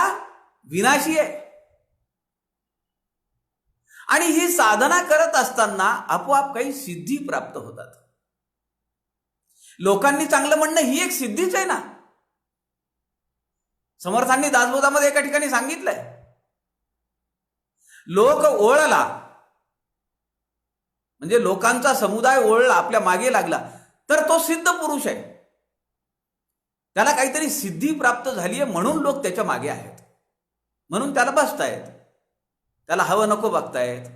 विनाशी आहे. आणि ही साधना करत असताना आपोआप काही सिद्धी प्राप्त होतात. लोकांनी चांगलं म्हणणं ही एक सिद्धीच आहे ना. समर्थांनी दासबोधामध्ये एका ठिकाणी सांगितलंय, लोक ओळला म्हणजे लोकांचा समुदाय ओळला, आपल्या मागे लागला, तर तो सिद्ध पुरुष आहे. त्याला काहीतरी सिद्धी प्राप्त झाली आहे म्हणून लोक त्याच्या मागे आहेत, म्हणून त्याला बसतायत, त्याला हवं नको बघतायत,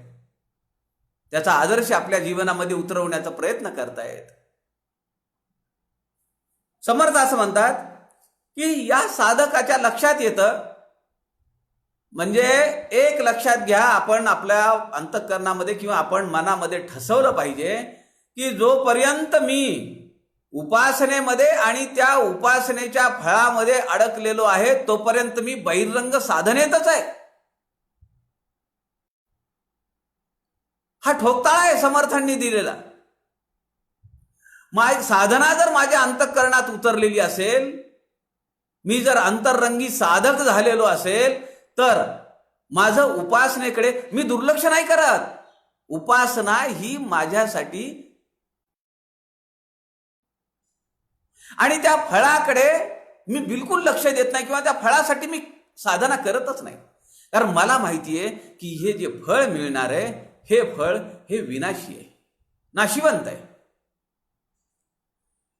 त्याचा आदर्श आपल्या जीवनामध्ये उतरवण्याचा प्रयत्न करतायत. समर्थ असं म्हणतात की या साधकाच्या लक्षात येतं, म्हणजे एक लक्षात घ्या, आपण आपल्या अंतःकरणामध्ये किंवा आपण मनामध्ये ठसवलं पाहिजे की जोपर्यंत मी उपासनेमध्ये आणि त्या उपासनेच्या फळामध्ये अडकलेलो आहे तोपर्यंत मी बहिर्रंग साधनेतच आहे. हा ठोकताळा आहे समर्थांनी दिलेला. साधना जर माझ्या अंतःकरणात उतरलेली असेल, मी जर अंतररंगी साधक झालेलो असेल, तर माझं उपासनेकडे मी दुर्लक्ष नाही करत. उपासना ही माझ्यासाठी आणि त्या फळाकडे मी बिलकुल लक्ष देत नाही किंवा त्या फळासाठी मी साधना करतच नाही. कारण मला माहितीये की हे जे फळ मिळणार आहे हे फळ हे विनाशी आहे, नाशिवंत आहे.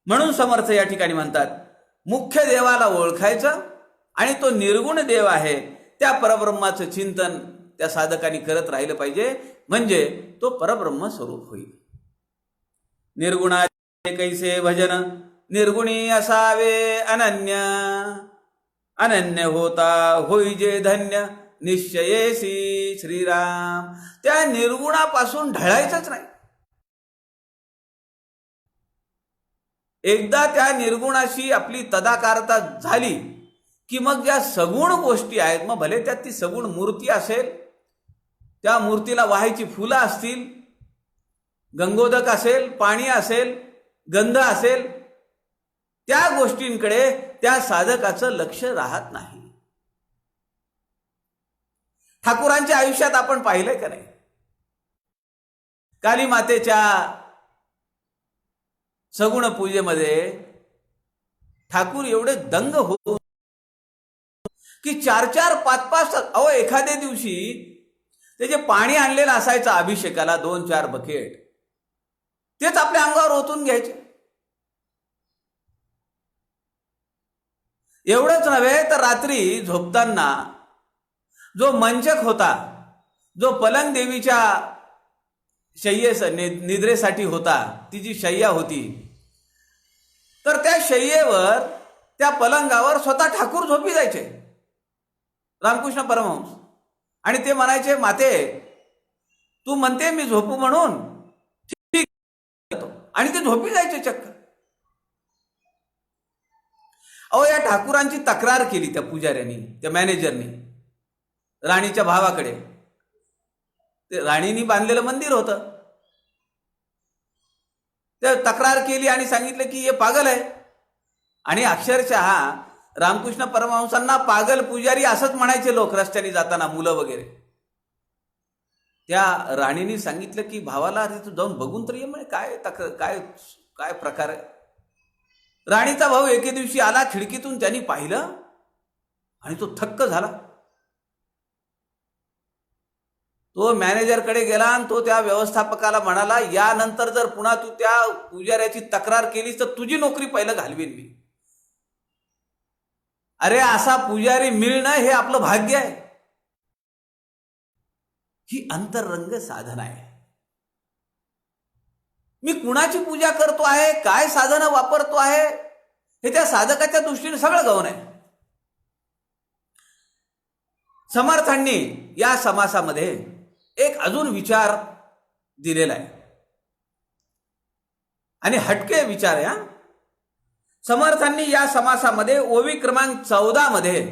म्हणून समर्थ या ठिकाणी म्हणतात मुख्य देवाला ओळखायचं आणि तो निर्गुण देव आहे त्या परब्रह्माचं चिंतन त्या साधकांनी करत राहिलं पाहिजे, म्हणजे तो परब्रह्म स्वरूप होईल. निर्गुणाचे कैसे भजन निर्गुणी असावे अनन्य, अनन्य होता होई जे धन्य निश्चयेसी श्रीराम. त्या निर्गुणापासून ढळायचंच नाही. एकदा त्या निर्गुणाशी आपली तदाकारता झाली की मग ज्या सगुण गोष्टी आहेत, मग भले त्यात ती सगुण मूर्ती असेल, त्या मूर्तीला वाहायची फुलं असतील, गंगोदक असेल, पाणी असेल, गंध असेल, त्या गोष्टींकडे त्या साधकाचं लक्ष राहत नाही. ठाकूरांच्या आयुष्यात आपण पाहिलंय का नाही, काली मातेच्या सगुण पूजेमध्ये ठाकूर एवढे दंग होऊन की 4-4, 5-5 तास, अहो एखाद्या दिवशी ते जे पाणी आणलेलं असायचं अभिषेकाला 2-4 बकेट, तेच आपल्या अंगावर ओतून घ्यायचे. एवढंच नव्हे तर रात्री झोपताना जो मंचक होता, जो पलंग देवीच्या निद्रेसाठी होता, ती जी शय्या होती, तर त्या शय्येवर, त्या पलंगावर स्वतः ठाकूर झोपी जायचे रामकृष्ण परमहंस. आणि ते म्हणायचे, माते तू म्हणते मी झोपू म्हणून, ठीक, आणि ते झोपी जायचे चक्क. अहो या ठाकूरांची तक्रार केली त्या पुजाऱ्यांनी, त्या मॅनेजरनी राणीच्या भावाकडे. ते राणीनी बांधलेलं मंदिर होतं. ते तक्रार केली आणि सांगितलं की हे पागल आहे. आणि अक्षरशः रामकृष्ण परमहंसांना पागल पुजारी असंच म्हणायचे लोक रस्त्याने जाताना, मुलं वगैरे. त्या राणीने सांगितलं की भावाला, अरे तू जाऊन बघून तर ये म्हणे, काय काय काय प्रकार आहे. राणीचा भाऊ एके दिवशी आला, खिडकीतून त्यांनी पाहिलं आणि तो थक्क झाला. तो मॅनेजरकडे गेला आणि तो त्या व्यवस्थापकाला म्हणाला, यानंतर जर पुन्हा तू त्या पुजाऱ्याची तक्रार केलीस तर तुझी नोकरी पहिलं घालवीन मी. अरे असा पुजारी मिळणं हे आपलं भाग्य आहे. ही अंतरंग साधना आहे. मी कुणाची पूजा करतो आहे, काय साधनं वापरतो आहे, हे त्या साधकाच्या दृष्टीने सगळं गौण आहे. समर्थांनी या समासामध्ये एक अजून विचार दिलेला आहे आणि हटके विचार आहे. समर्थांनी या समासामध्ये ओवी क्रमांक 14 मध्ये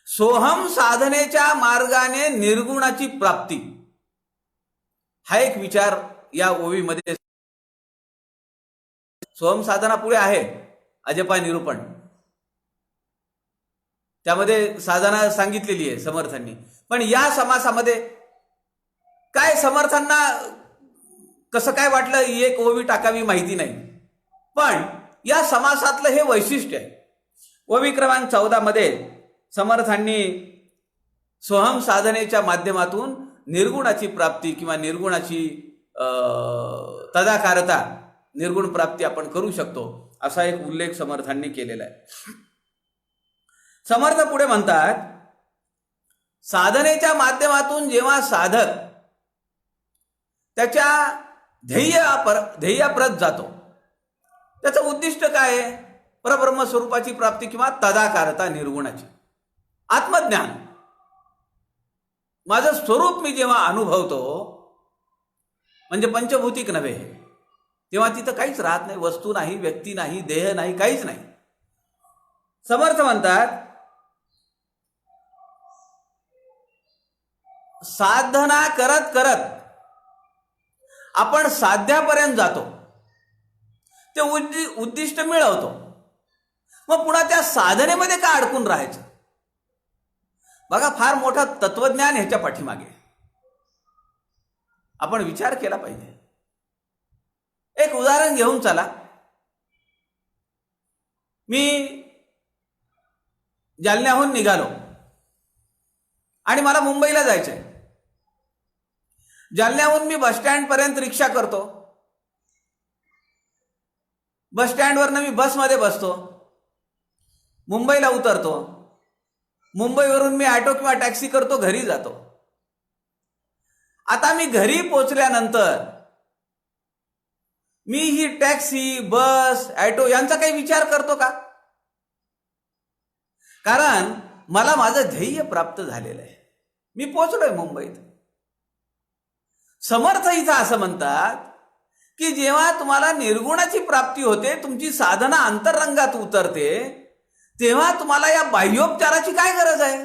सोहम साधनेच्या मार्गाने निर्गुणाची प्राप्ती हा एक विचार या ओवीमध्ये. सोहम साधना पुढे आहे अजपा निरूपण, त्यामध्ये साधना सांगितलेली आहे समर्थांनी. पण या समासामध्ये काय समर्थांना कसं काय वाटलं, एक ओवी टाकावी माहिती नाही. पण या समासातलं हे वैशिष्ट्य आहे. ओवी क्रमांक 14 मध्ये समर्थांनी सोहम साधनेच्या माध्यमातून निर्गुणाची प्राप्ती किंवा निर्गुणाची तदाकारता, निर्गुण प्राप्ती आपण करू शकतो असा एक उल्लेख समर्थांनी केलेला आहे. समर्थ पुढे म्हणतात, साधनेच्या माध्यमातून जेव्हा साधक त्याच्या ध्येयाप्रत जातो, त्याचं उद्दिष्ट काय आहे, परब्रह्म स्वरूपाची प्राप्ती किंवा तदाकारता, निर्गुणाची आत्मज्ञान. माझं स्वरूप मी जेव्हा अनुभवतो, म्हणजे पंचभौतिक नव्हे, तेव्हा तिथं काहीच राहत नाही, वस्तू नाही, व्यक्ती नाही, देह नाही, काहीच नाही. समर्थ म्हणतात, साधना करत करत आपण साध्यापर्यंत जातो, ते उद्दिष्ट मिळवतो, मग पुन्हा त्या साधनेमध्ये का अडकून राहायचं. बघा, फार मोठा तत्वज्ञान ह्याच्या पाठीमागे आपण विचार केला पाहिजे. एक उदाहरण घेऊन चला. मी जालन्याहून निघालो आणि मला मुंबईला जायचंय. जालन्याहून मी बसस्टँड पर्यंत रिक्षा करतो, बसस्टँडवरनं मी बसमध्ये बसतो, मुंबईला उतरतो, मुंबईवरून मी ऑटो किंवा टॅक्सी करतो, घरी जातो. आता मी घरी पोचल्यानंतर मी ही टॅक्सी, बस, ऑटो यांचा काही विचार करतो का? कारण मला माझं ध्येय प्राप्त झालेलं आहे, मी पोचलोय मुंबईत. समर्थ इथं असं म्हणतात की जेव्हा तुम्हाला निर्गुणाची प्राप्ती होते, तुमची साधना अंतरंगात उतरते, तेव्हा तुम्हाला या बाह्योपचाराची काय गरज आहे?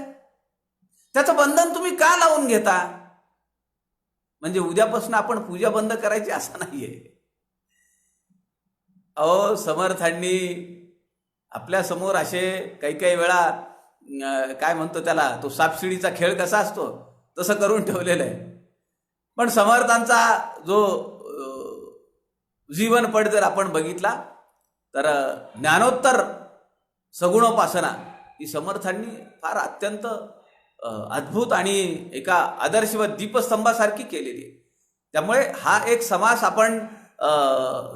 त्याचं बंधन तुम्ही का लावून घेता? म्हणजे उद्यापासून आपण पूजा बंद करायची असं नाहीये. अहो, समर्थांनी आपल्या समोर असे काही काही वेळा काय म्हणतो त्याला, तो सापशिडीचा खेळ कसा असतो तसं करून ठेवलेलं आहे. पण समर्थांचा जो जीवनपट जर आपण बघितला तर ज्ञानोत्तर सगुणोपासना ती समर्थांनी फार अत्यंत अद्भुत आणि एका आदर्श व दीपस्तंभासारखी केलेली आहे. त्यामुळे हा एक समास आपण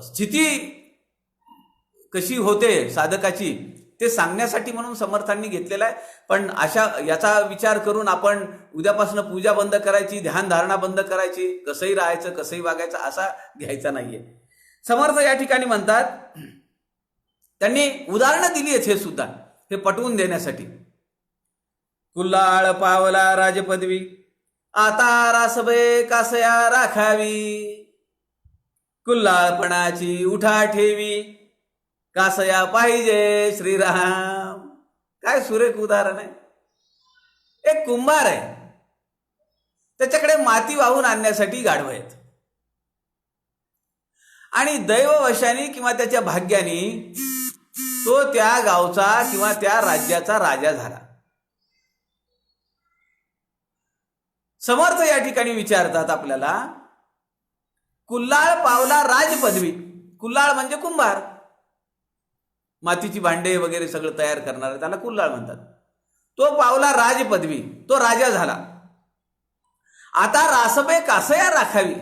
स्थिती कशी होते साधकाची ते सांगण्यासाठी म्हणून समर्थांनी घेतलेला आहे. पण अशा याचा विचार करून आपण उद्यापासून पूजा बंद करायची, ध्यान धारणा बंद करायची, कसंही राहायचं कसंही वागायचं असा घ्यायचा नाहीये. समर्थ या ठिकाणी म्हणतात, त्यांनी उदाहरणं दिली आहेत हे सुद्धा हे पटवून देण्यासाठी. कुल्हाळ पावला राजपदवी, आता रासबे कासया राखावी, कुल्हाळपणाची उठा ठेवी, कासया पाहिजे श्रीराम. काय सुरेख उदाहरण आहे. एक कुंभार आहे, त्याच्याकडे माती वाहून आणण्यासाठी गाढवं आहेत आणि दैववशाने किंवा त्याच्या भाग्याने तो त्या गावचा किंवा त्या राज्याचा राजा झाला. समर्थ या ठिकाणी विचारतात आपल्याला, कुल्हाळ पावला राजपदवी. कुल्हाळ म्हणजे कुंभार, मातीची भांडे वगैरे सगळं तयार करणार, त्याला कुल्हाळ म्हणतात. तो पावला राजपदवी, तो राजा झाला. आता रासबे कासया राखावी.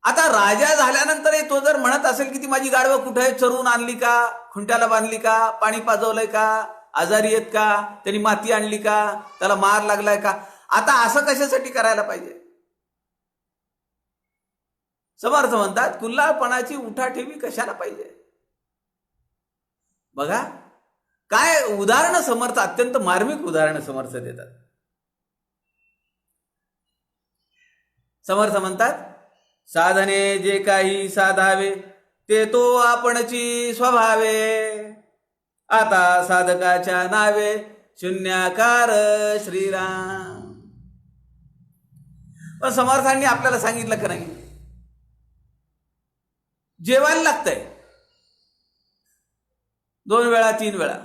आता राजा झाल्यानंतर तो जर म्हणत असेल की ती माझी गाढवं कुठे आहे, चरून आणली का, खुंट्याला बांधली का, पाणी पाजवलंय का, आजारी आहेत का, त्यांनी माती आणली का, त्याला मार लागलाय का, आता असं कशासाठी करायला पाहिजे. समर्थ म्हणतात कुल्हाळपणाची उठाठेवी कशाला पाहिजे. बघा काय उदाहरणं समर्थ, अत्यंत मार्मिक उदाहरणं समर्थ देतात. समर्थ म्हणतात, साधने जे काही साधावे ते तो आपणची स्वभावे, आता साधकाच्या नावे शून्याकार श्रीराम. पण समर्थांनी आपल्याला सांगितलं का नाही, जेवायला लागतंय 2 वेळा 3 वेळा,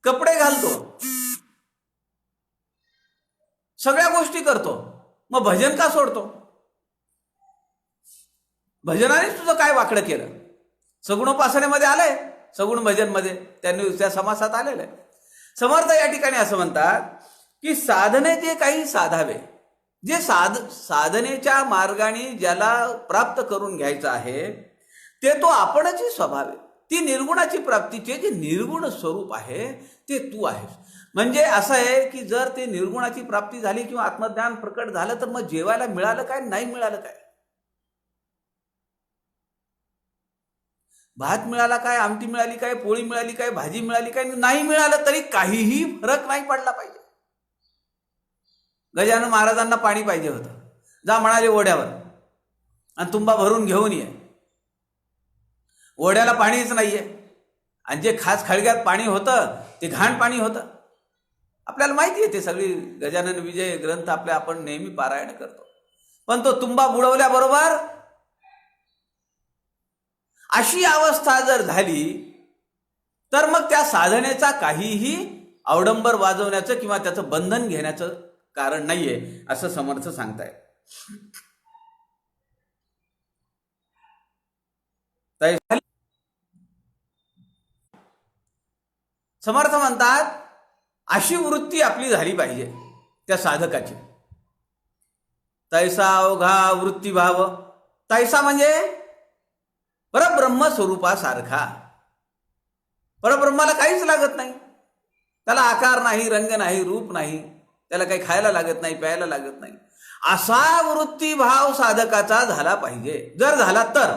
कपडे घालतो, सगळ्या गोष्टी करतो, मग भजन का सोडतो. भजनाने तुझं काय वाकडं केलं. सगुणोपासनेमध्ये आलंय, सगुण भजन मध्ये त्यांनी त्या समासात आलेलं आहे. समर्थ या ठिकाणी असं म्हणतात की साधने जे काही साधावे, जे साधनेच्या मार्गाने ज्याला प्राप्त करून घ्यायचं आहे ते तो आपणची स्वभाव आहे. ती निर्गुणाची प्राप्तीचे जे निर्गुण स्वरूप आहे ते तू आहेस. म्हणजे असं आहे की जर ते निर्गुणाची प्राप्ती झाली किंवा आत्मज्ञान प्रकट झालं तर मग जेवायला मिळालं काय, नाही मिळालं काय, भात मिळाला काय, आमटी मिळाली काय, पोळी मिळाली काय, भाजी मिळाली काय, नाही मिळालं तरी काहीही फरक नाही पडला पाहिजे. गजानन महाराजांना पाणी पाहिजे होतं, जा म्हणाले ओढ्यावर आणि तुंबा भरून घेऊन ये. ओढ्याला पाणीच नाहीये आणि जे खास खळग्यात पाणी होतं ते घाण पाणी होतं. आपल्याला माहिती आहे ते सगळी गजानन विजय ग्रंथ आपण नेहमी पारायण करतो. पण तो तुंबा बुडवल्याबरोबर अशी अवस्था जर झाली तर मग त्या साधनेचा काहीही अवडंबर वाजवण्याचं किंवा त्याचं बंधन घेण्याचं कारण नाहीये असं समर्थ सांगताय. समर्थ म्हणतात अशी वृत्ती आपली झाली पाहिजे त्या साधकाची. तैसा अवघा वृत्तीभाव, तैसा म्हणजे परब्रह्म स्वरूपासारखा. परब्रह्माला काहीच लागत नाही, त्याला आकार नाही, रंग नाही, रूप नाही, त्याला काही खायला लागत नाही, प्यायला लागत नाही. असा वृत्तीभाव साधकाचा झाला पाहिजे. जर झाला तर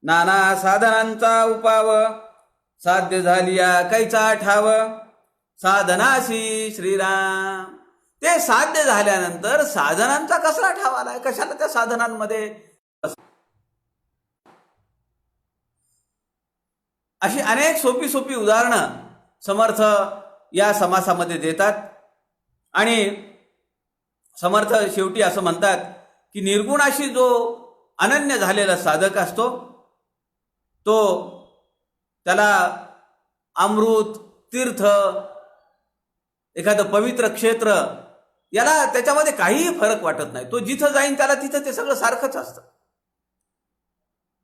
नाना साधनांचा उपाव, साध्य झालिया कैचा ठाव, साधनाशी श्रीराम. ते साध्य झाल्यानंतर साधनांचा कसला ठाव आलाय, कशाला त्या साधनांमध्ये. अशी अनेक सोपी सोपी उदाहरणं समर्थ या समासामध्ये देतात. आणि समर्थ शेवटी असं म्हणतात की निर्गुणाशी जो अनन्य झालेला साधक असतो तो त्याला अमृत, तीर्थ, एखादं पवित्र क्षेत्र याला त्याच्यामध्ये काहीही फरक वाटत नाही. तो जिथं जाईन त्याला तिथं ते सगळं सारखंच असतं.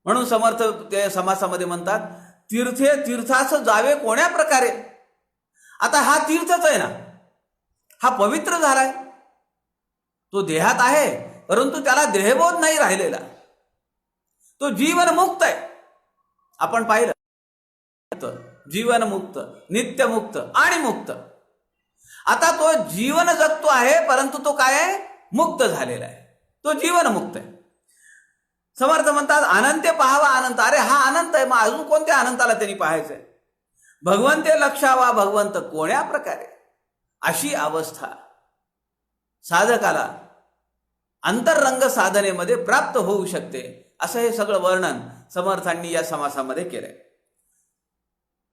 म्हणून समर्थ त्या समासामध्ये म्हणतात तीर्थे तीर्थास जावे कोण्या प्रकारे. आता हा तीर्थच आहे ना, हा पवित्र झालाय, तो देहात आहे परंतु त्याला देहबोध नाही राहिलेला, तो जीवनमुक्त आहे. आपण पाहिलं जीवनमुक्त, नित्यमुक्त आणि मुक्त. आता तो जीवन जगतो आहे परंतु तो काय आहे, मुक्त झालेला आहे, तो जीवनमुक्त आहे. समर्थ म्हणतात अनंते पाहावा अनंत. अरे हा अनंत आहे, मग अजून कोणत्या अनंताला त्यांनी पाहायचंय? भगवंते लक्षावा भगवंत कोण्या प्रकारे, अशी अवस्था साधकाला अंतरंग साधनेमध्ये प्राप्त होऊ शकते, असं हे सगळं वर्णन समर्थांनी या समासामध्ये केलंय.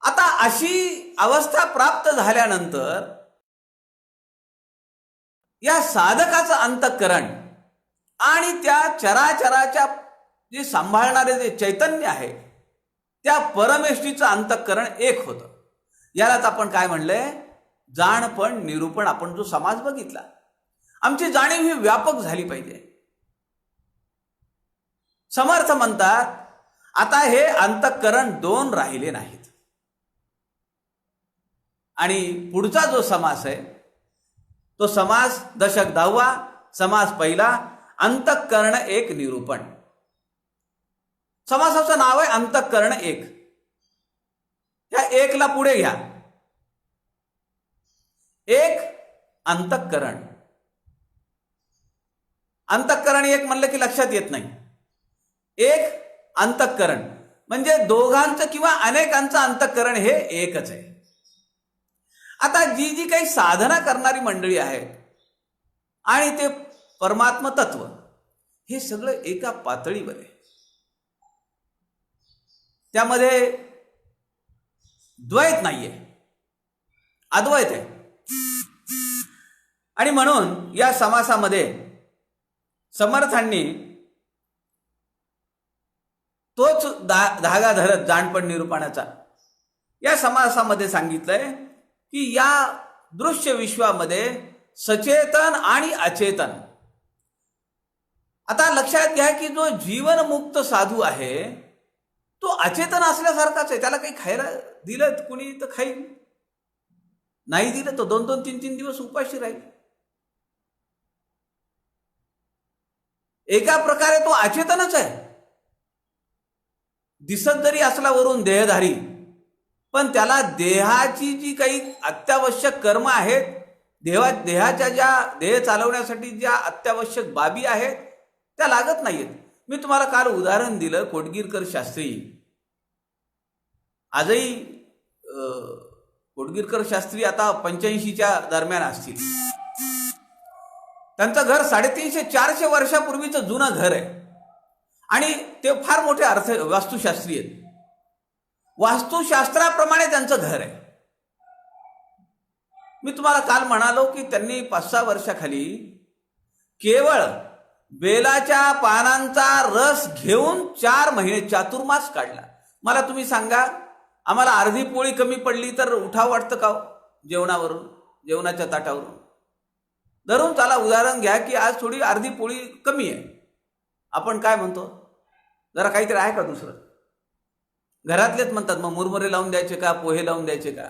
आता अशी अवस्था प्राप्त झाल्यानंतर या साधकाचं अंतःकरण आणि त्या चराचराच्या जे सांभाळणारे जे चैतन्य आहे त्या परमेष्ठीचं अंतःकरण एक होतं. यालाच आपण काय म्हणलंय, जाणपण निरूपण. आपण जो समाज बघितला, आमची जाणीव ही व्यापक झाली पाहिजे. समर्थ म्हणतात आता हे अंतःकरण दोन राहिले नाहीत. आणि पुढचा जो समास आहे तो समास दशक 10वा, समास पहिला, अंतःकरण एक निरूपण. समासाचं नाव आहे अंतःकरण एक. त्या एकला पुढे घ्या, एक अंतःकरण. अंतःकरण एक म्हणलं की लक्षात येत नाही. एक अंतःकरण म्हणजे दोघांचं किंवा अनेकांचं अंतःकरण हे एकच आहे. आता जी जी काही साधना करणारी मंडळी आहेत आणि ते परमात्म तत्व, हे सगळं एका पातळीवर आहे. त्यामध्ये द्वैत नाहीये, अद्वैत आहे. आणि म्हणून या समासामध्ये समर्थांनी तोच धागा धरत जाणपण निरूपणाचा या समासामध्ये सांगितलंय की या दृश्य विश्वामध्ये सचेतन आणि अचेतन. आता लक्षात घ्या की जो जीवनमुक्त साधू आहे तो अचेतन असल्यासारखाच आहे. त्याला काही खायला दिलं कुणी तर खाईल, नाही दिलं तो 2-2, 3-3 दिवस उपाशी राहील. एका प्रकारे तो अचेतनच आहे. दिसत जरी असला वरून देहधारी, पण त्याला देहाची जी काही अत्यावश्यक कर्म आहेत, देहाच्या ज्या देह चालवण्यासाठी ज्या अत्यावश्यक बाबी आहेत त्या लागत नाहीत. मी तुम्हाला काल उदाहरण दिलं, कोटगीरकर शास्त्री. आजही कोटगीरकर शास्त्री आता 85च्या दरम्यान असतील. त्यांचं घर 350-400 वर्षापूर्वीचं जुनं घर आहे आणि ते फार मोठे वास्तुशास्त्री आहेत. वास्तुशास्त्राप्रमाणे त्यांचं घर आहे. मी तुम्हाला काल म्हणालो की त्यांनी 5-6 वर्षाखाली केवळ बेलाच्या पानांचा रस घेऊन 4 महिने चातुर्मास काढला. मला तुम्ही सांगा, आम्हाला अर्धी पोळी कमी पडली तर उठाव वाटतं का जेवणावरून, जेवणाच्या ताटावरून? धरून चला उदाहरण घ्या की आज थोडी अर्धी पोळी कमी आहे. आपण काय म्हणतो, जरा काहीतरी आहे का दुसरं? घरातलेच म्हणतात मग मुरमुरे लावून द्यायचे का, पोहे लावून द्यायचे का,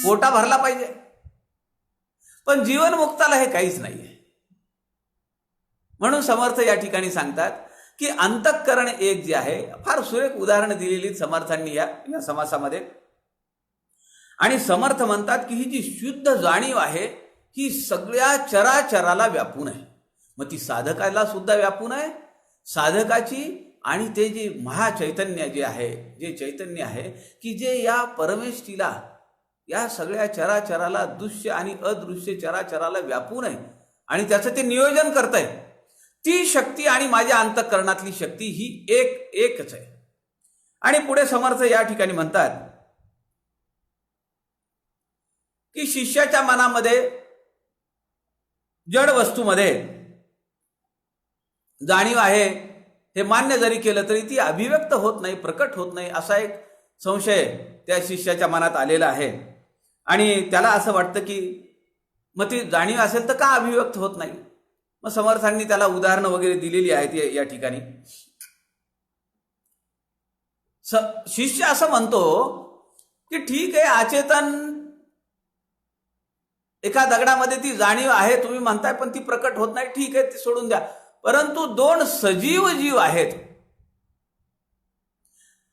कोटा भरला पाहिजे. पण जीवनमुक्ताला हे काहीच नाहीये. म्हणून समर्थ या ठिकाणी सांगतात की अंतःकरण एक जे आहे, फार सुरेख उदाहरण दिलेली समर्थांनी या समासामध्ये. आणि समर्थ म्हणतात की ही जी शुद्ध जाणीव आहे ही सगळ्या चराचराला व्यापून आहे. मग ती साधकाला सुद्धा व्यापून आहे. साधकाची आणि ते जे महाचैतन्य जे आहे, जे चैतन्य आहे की जे या परमेष्ठीला, या सगळ्या चराचराला, दृश्य आणि अदृश्य चराचराला व्यापून आहे आणि त्याचं ते नियोजन करत आहे, ती शक्ती आणि माझ्या अंतःकरणातली शक्ती ही एकच आहे. आणि पुढे समर्थ या ठिकाणी म्हणतात की शिष्याच्या मनामध्ये जड वस्तूमध्ये जाणीव आहे हे मान्य जरी केलं तरी ती अभिव्यक्त होत नाही, प्रकट होत नाही, असा एक संशय त्या शिष्याच्या मनात आलेला आहे. आणि त्याला असं वाटतं की मग ती जाणीव असेल तर का अभिव्यक्त होत नाही? मग समर्थांनी त्याला उदाहरणं वगैरे दिलेली आहेत या ठिकाणी. शिष्य असं म्हणतो की ठीक आहे, अचेतन एका दगडामध्ये ती जाणीव आहे तुम्ही म्हणताय, पण ती प्रकट होत नाही, ठीक आहे, ती सोडून द्या. परंतु दोन सजीव जीव आहेत,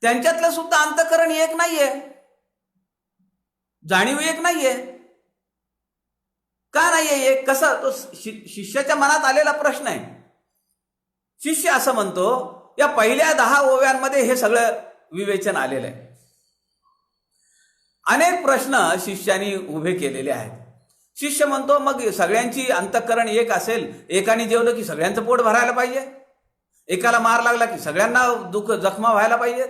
त्यांच्यातलं सुद्धा अंतःकरण एक नाहीये, जाणीव एक नाहीये. का नाहीये एक? कसं? तो शिष्याच्या मनात आलेला प्रश्न आहे. शिष्य असं म्हणतो, या पहिल्या 10 ओव्यांमध्ये हे सगळं विवेचन आलेलं आहे. अनेक प्रश्न शिष्यानी उभे केलेले आहेत. शिष्य म्हणतो, मग सगळ्यांची अंतःकरण एक असेल, एकाने जेवलं की सगळ्यांचं पोट भरायला पाहिजे, एकाला मार लागला की सगळ्यांना दुःख जखमा व्हायला पाहिजे,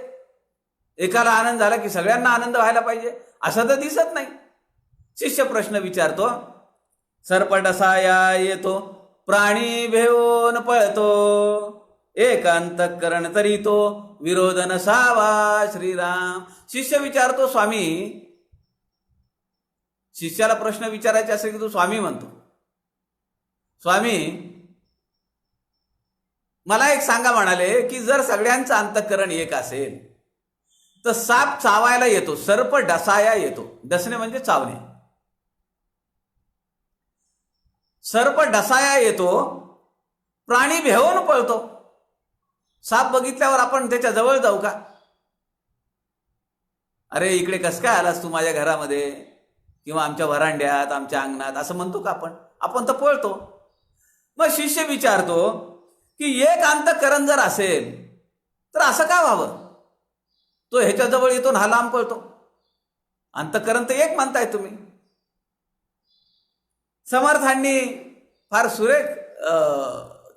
एकाला आनंद झाला की सगळ्यांना आनंद व्हायला पाहिजे, असं तर दिसत नाही. शिष्य प्रश्न विचारतो, सर्प डसाया येतो, प्राणी भेवून पळतो, एक अंतःकरण तरी तो विरोध नसावा श्रीराम. शिष्य विचारतो, स्वामी, शिष्याला प्रश्न विचारायचे असेल की तू स्वामी म्हणतो, स्वामी मला एक सांगा म्हणाले की जर सगळ्यांचं अंतःकरण एक असेल तर साप चावायला येतो, सर्प डसाया येतो, डसणे म्हणजे चावणे, सर्प डसाया येतो, प्राणी भेवून पळतो. साप बघितल्यावर आपण त्याच्या जवळ जाऊ का? अरे इकडे कस काय आलास तू माझ्या घरामध्ये किंवा आमच्या वरांड्यात, आमच्या अंगणात, असं म्हणतो का आपण? आपण तर पळतो. मग शिष्य विचारतो की एक अंतःकरण जर असेल तर असं का व्हावं? तो ह्याच्या जवळ येतो आणि हा लांब पळतो. अंतःकरण तर एक म्हणताय तुम्ही. समर्थांनी फार सुरेख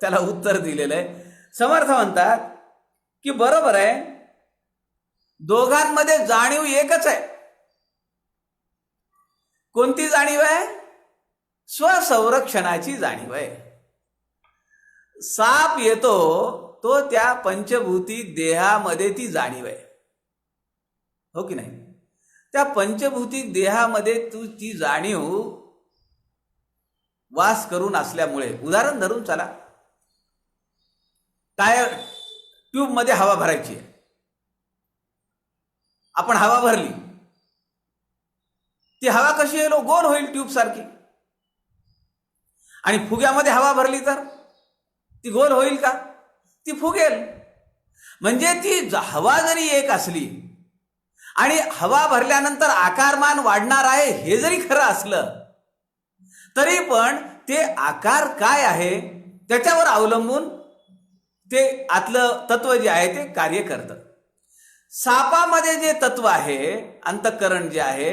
त्याला उत्तर दिलेलं आहे. समर्थ म्हणतात की बरोबर आहे, दोघांमध्ये जाणीव एकच आहे. कोणती जाणीव आहे? स्वसंरक्षणाची जाणीव आहे. साप येतो तो त्या पंचभौतिक देहामध्ये ती जाणीव आहे, हो की नाही? त्या पंचभौतिक देहामध्ये ती जाणीव वास करून असल्यामुळे, उदाहरण धरून चला, टायर ट्यूब मध्ये हवा भरायची आहे, आपण हवा भरली, ती हवा कशी येईल? गोल होईल ट्यूब सारखी. आणि फुग्यामध्ये हवा भरली तर ती गोल होईल का? ती फुगेल. म्हणजे ती हवा जरी एक असली आणि हवा भरल्यानंतर आकारमान वाढणार आहे हे जरी खरं असलं तरी पण ते आकार काय आहे त्याच्यावर अवलंबून ते आतलं तत्व जे आहे ते कार्य करतं. सापामध्ये जे तत्व आहे, अंतःकरण जे आहे,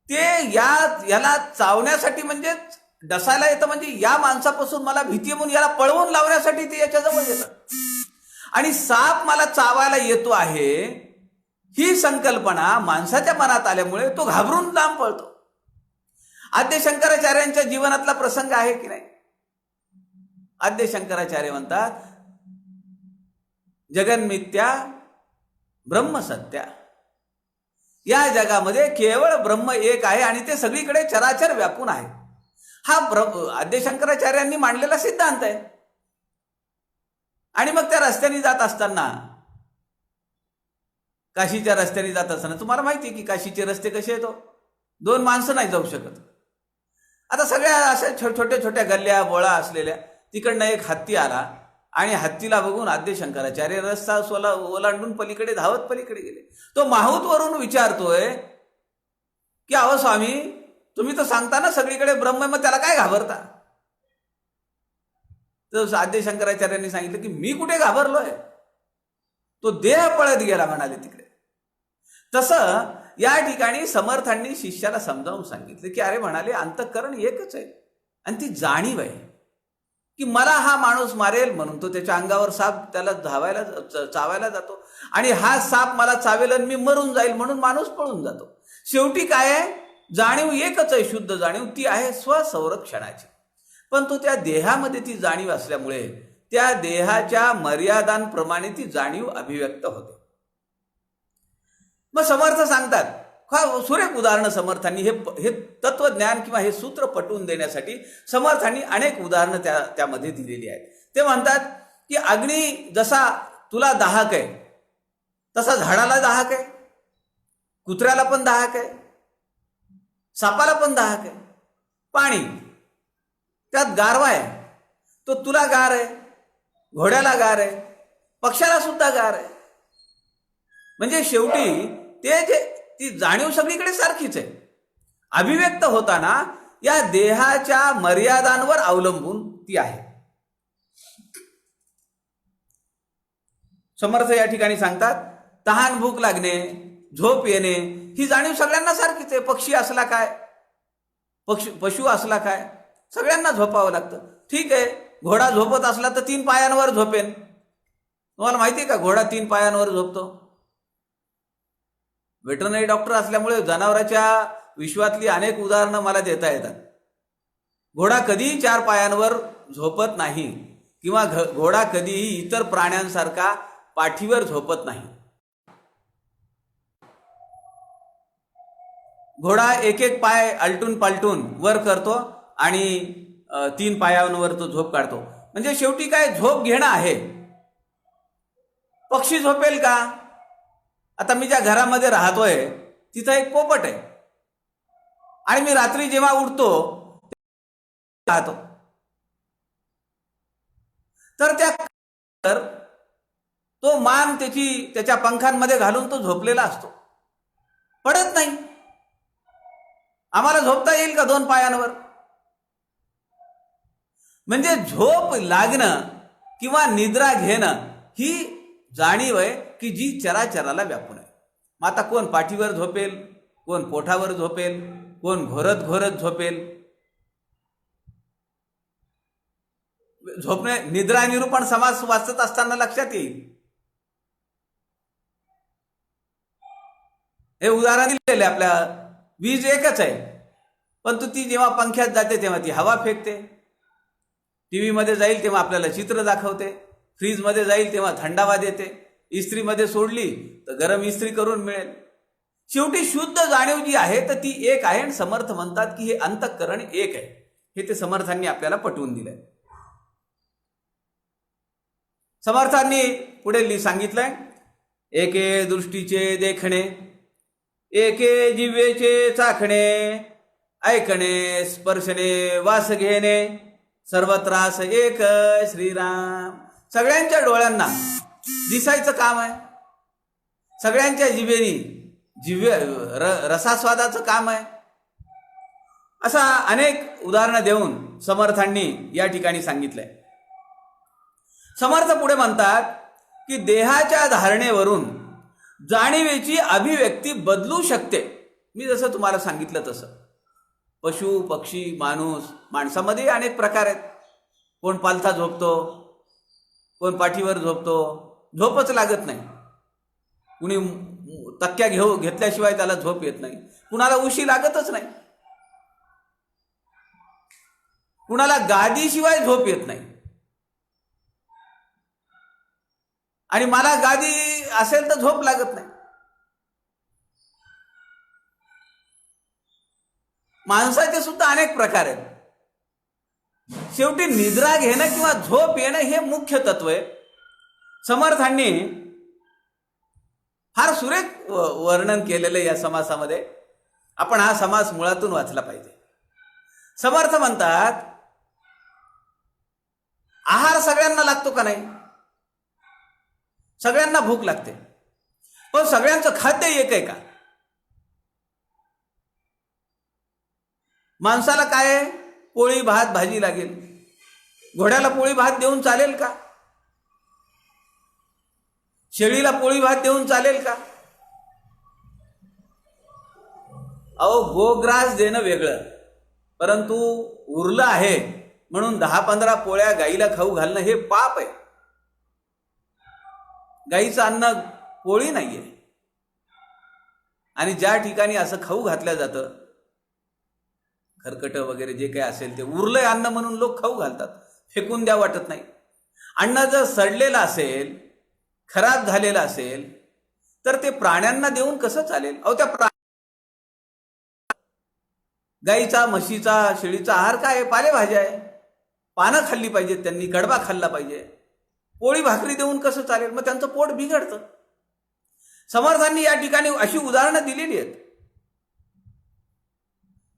ते याला चावण्यासाठी म्हणजे डसायला येतं, म्हणजे या माणसापासून मला भीती म्हणून याला पळवून लावण्यासाठी ते याच्याजवळ येतं. आणि साप मला चावायला येतो आहे ही संकल्पना माणसाच्या मनात आल्यामुळे तो घाबरून लांब पळतो. आद्य शंकराचार्यांच्या जीवनातला प्रसंग आहे की नाही? आद्य शंकराचार्य म्हणतात, जगन्मिथ्या ब्रह्म सत्या. या जगामध्ये केवळ ब्रह्म एक आहे आणि ते सगळीकडे चराचर व्यापून आहे. हा आद्य शंकराचार्यांनी मांडलेला सिद्धांत आहे. आणि मग त्या रस्त्याने जात असताना, काशीच्या रस्त्याने जात असताना, तुम्हाला माहिती आहे की काशीचे रस्ते कसे आहेत? 2 माणसं नाही जाऊ शकत. आता सगळ्या अशा छोट्या छोट्या गल्ल्या बोळा असलेल्या, तिकडनं एक हत्ती आला आणि हत्तीला बघून आद्य शंकराचार्य रस्ता ओलांडून पलीकडे धावत पलीकडे गेले. तो माहूतवरून विचारतोय की अहो स्वामी, तुम्ही तर सांगता ना सगळीकडे ब्रह्म, मग त्याला काय घाबरता? तर आद्य शंकराचार्यांनी सांगितलं की मी कुठे घाबरलोय, तो देह पळत गेला म्हणाले तिकडे. तसं या ठिकाणी समर्थांनी शिष्याला समजावून सांगितलं की अरे म्हणाले, अंतःकरण एकच आहे आणि ती जाणीव आहे की मला हा माणूस मारेल म्हणून तो त्याच्या अंगावर साप त्याला चावायला जातो, आणि हा साप मला चावेल आणि मी मरून जाईल म्हणून माणूस पळून जातो. शेवटी काय आहे? जाणीव एकच आहे, शुद्ध जाणीव, ती आहे स्वसंरक्षणाची. पण तो त्या देहामध्ये ती जाणीव असल्यामुळे त्या देहाच्या मर्यादांप्रमाणे ती जाणीव अभिव्यक्त होते. मग समर्थ सांगतात, सुरेख उदाहरणं समर्थांनी हे तत्वज्ञान किंवा हे सूत्र पटवून देण्यासाठी समर्थांनी अनेक उदाहरणं त्यामध्ये दिलेली आहेत. ते म्हणतात की अग्नी जसा तुला दाहक आहे तसा झाडाला दाहक आहे, कुत्र्याला पण दाहक आहे, सापाला पण दाहक आहे, पाणी, त्यात गारवा आहे, तो तुला गार आहे, घोड्याला गार आहे, पक्षाला सुद्धा गार आहे. म्हणजे शेवटी ती जाणीव सगळीकडे सारखीच आहे. अभिव्यक्त होताना या देहाच्या मर्यादांवर अवलंबून ती आहे. समर्थ या ठिकाणी सांगतात, तहान भूक लागणे, झोप येणे ही जाणीव सगळ्यांना सारखीच आहे. पक्षी असला काय, पशु असला काय, सगळ्यांना झोपावं लागतं. ठीक आहे, घोडा झोपत असला तर 3 पायांवर झोपेन. तुम्हाला माहिती आहे का घोडा 3 पायांवर झोपतो? वेटरनरी डॉक्टर असल्यामुळे जनावरांच्या विश्वातली अनेक उदाहरणं मला देता येतात. घोडा कधीही 4 पायांवर झोपत नाही किंवा घोडा कधीही इतर प्राण्यांसारखा पाठीवर झोपत नाही. घोडा एक एक पाय आलटून पालटून वर करतो आणि 3 पायांवर तो झोप काढतो. म्हणजे शेवटी काय, झोप घेणं आहे. पक्षी झोपेल का? आता मी ज्या घरामध्ये राहतोय तिथं एक पोपट आहे आणि मी रात्री जेव्हा उठतो राहतो, तर तो मान त्याच्या पंखांमध्ये घालून तो झोपलेला असतो, पडत नाही. आम्हाला झोपता येईल का 2 पायांवर? म्हणजे झोप लागणं किंवा निद्रा घेणं ही जाणीव आहे की जी चराचराला व्यापून आहे. मग आता कोण पाठीवर झोपेल, कोण पोटावर झोपेल, कोण घोरत घोरत झोपेल. झोपणे निद्रा निरूपण समास वाचत असताना लक्षात येईल. हे उदाहरण दिलेले आपल्या. वीज एकच आहे, पण ती जेव्हा पंख्यात जाते तेव्हा ती हवा फेकते, टीव्ही मध्ये जाईल तेव्हा आपल्याला चित्र दाखवते, फ्रीज मध्ये जाईल तेव्हा थंडावा देते, इस्त्रीमध्ये सोडली तर गरम इस्त्री करून मिळेल. शेवटी शुद्ध जाणीव जी आहे तर ती एक आहे. आणि समर्थ म्हणतात की हे अंतःकरण एक आहे. हे ते समर्थांनी आपल्याला पटवून दिलंय. समर्थांनी पुढे सांगितलंय, एके दृष्टीचे देखणे, एके जिव्हेचे चाखणे, ऐकणे स्पर्शने वास घेणे, सर्वत्रास एक श्रीराम. सगळ्यांच्या डोळ्यांना दिसायचं काम आहे, सगळ्यांच्या जिभेनी रसास्वादाचं काम आहे. असा अनेक उदाहरणं देऊन समर्थांनी या ठिकाणी सांगितलंय. समर्थ पुढे म्हणतात की देहाच्या धारणेवरून जाणीवेची अभिव्यक्ती बदलू शकते. मी जसं तुम्हाला सांगितलं तसं पशु, पक्षी, माणूस, माणसामध्ये अनेक प्रकार आहेत. कोण पालथा झोपतो, कोण पाठीवर झोपतो, झोपच लागत नाही. कुणी तक्क्या घेतल्याशिवाय त्याला झोप येत नाही. कुणाला उशी लागतच नाही, कुणाला गादीशिवाय झोप येत नाही. आणि मला गादी असेल तर झोप लागत नाही. माणसाचे सुद्धा अनेक प्रकार आहेत. शेवटी निद्रा घेणं किंवा झोप येणं हे मुख्य तत्व आहे. समर्थांनी फार सुरेख वर्णन केलेलं या समासामध्ये. आपण हा समास मुळातून वाचला पाहिजे. समर्थ म्हणतात, आहार सगळ्यांना लागतो का नाही? सगळ्यांना भूक लागते, पण सगळ्यांचं खाद्य एक आहे का? माणसाला काय आहे? पोळी भात भाजी लागेल. घोड्याला पोळी भात देऊन चालेल का? शेळीला पोळी भात देऊन चालेल का? अहो, गोग्रास देणं वेगळं, परंतु उरलं आहे म्हणून 10-15 पोळ्या गाईला खाऊ घालणं हे पाप आहे. गाईचं अन्न पोळी नाहीये. आणि ज्या ठिकाणी असं खाऊ घातलं जातं, खरकट वगैरे जे काही असेल ते उरलंय अन्न म्हणून लोक खाऊ घालतात, फेकून द्या वाटत नाही. अन्न जर सडलेलं असेल, खराब झालेलं असेल तर ते प्राण्यांना देऊन कसं चालेल? अहो, त्या गाईचा, म्हशीचा, शेळीचा आहार काय आहे? पालेभाज्या आहे. पानं खाल्ली पाहिजेत त्यांनी, कडबा खाल्ला पाहिजे. पोळी भाकरी देऊन कसं चालेल? मग त्यांचं पोट बिघडतं. समर्थांनी या ठिकाणी अशी उदाहरणं दिलेली आहेत.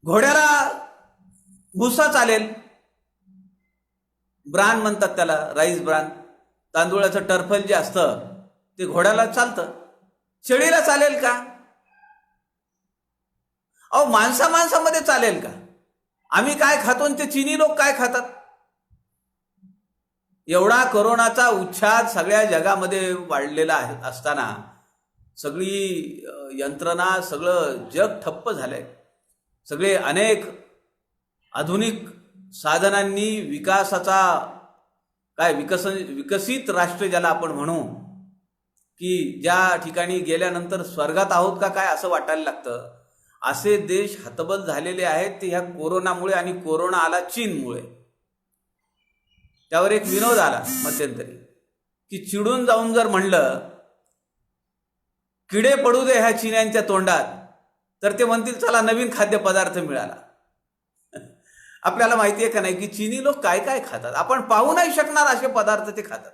घोड्याला भुसा चालेल, ब्रान म्हणतात त्याला, राईस ब्रान, तांदूळाचं टर्फल जे असतं ते घोड्याला चालतं. शेळीला चालेल का? अहो, माणसामध्ये चालेल का? आम्ही काय खातो आणि ते चीनी लोक काय खातात? एवढा कोरोनाचा उच्छाद सगळ्या जगामध्ये वाढलेला असताना सगळी यंत्रणा, सगळं जग ठप्प झालंय. सगळे अनेक आधुनिक साधनांनी विकासाचा विकसित राष्ट्र ज्याला आपण म्हणू, की ज्या ठिकाणी गेल्यानंतर स्वर्गात आहोत का काय असं वाटायला लागतं, असे देश हतबल झालेले आहेत ते ह्या कोरोनामुळे. आणि कोरोना आला चीनमुळे. त्यावर एक विनोद आला मध्यंतरी, की चिडून जाऊन जर म्हणलं किडे पडू दे ह्या चिन्यांच्या तोंडात, तर ते म्हणतील चला नवीन खाद्यपदार्थ मिळाला. आपल्याला माहिती आहे का नाही की चीनी लोक काय काय खातात? आपण पाहू नाही शकणार असे पदार्थ ते खातात.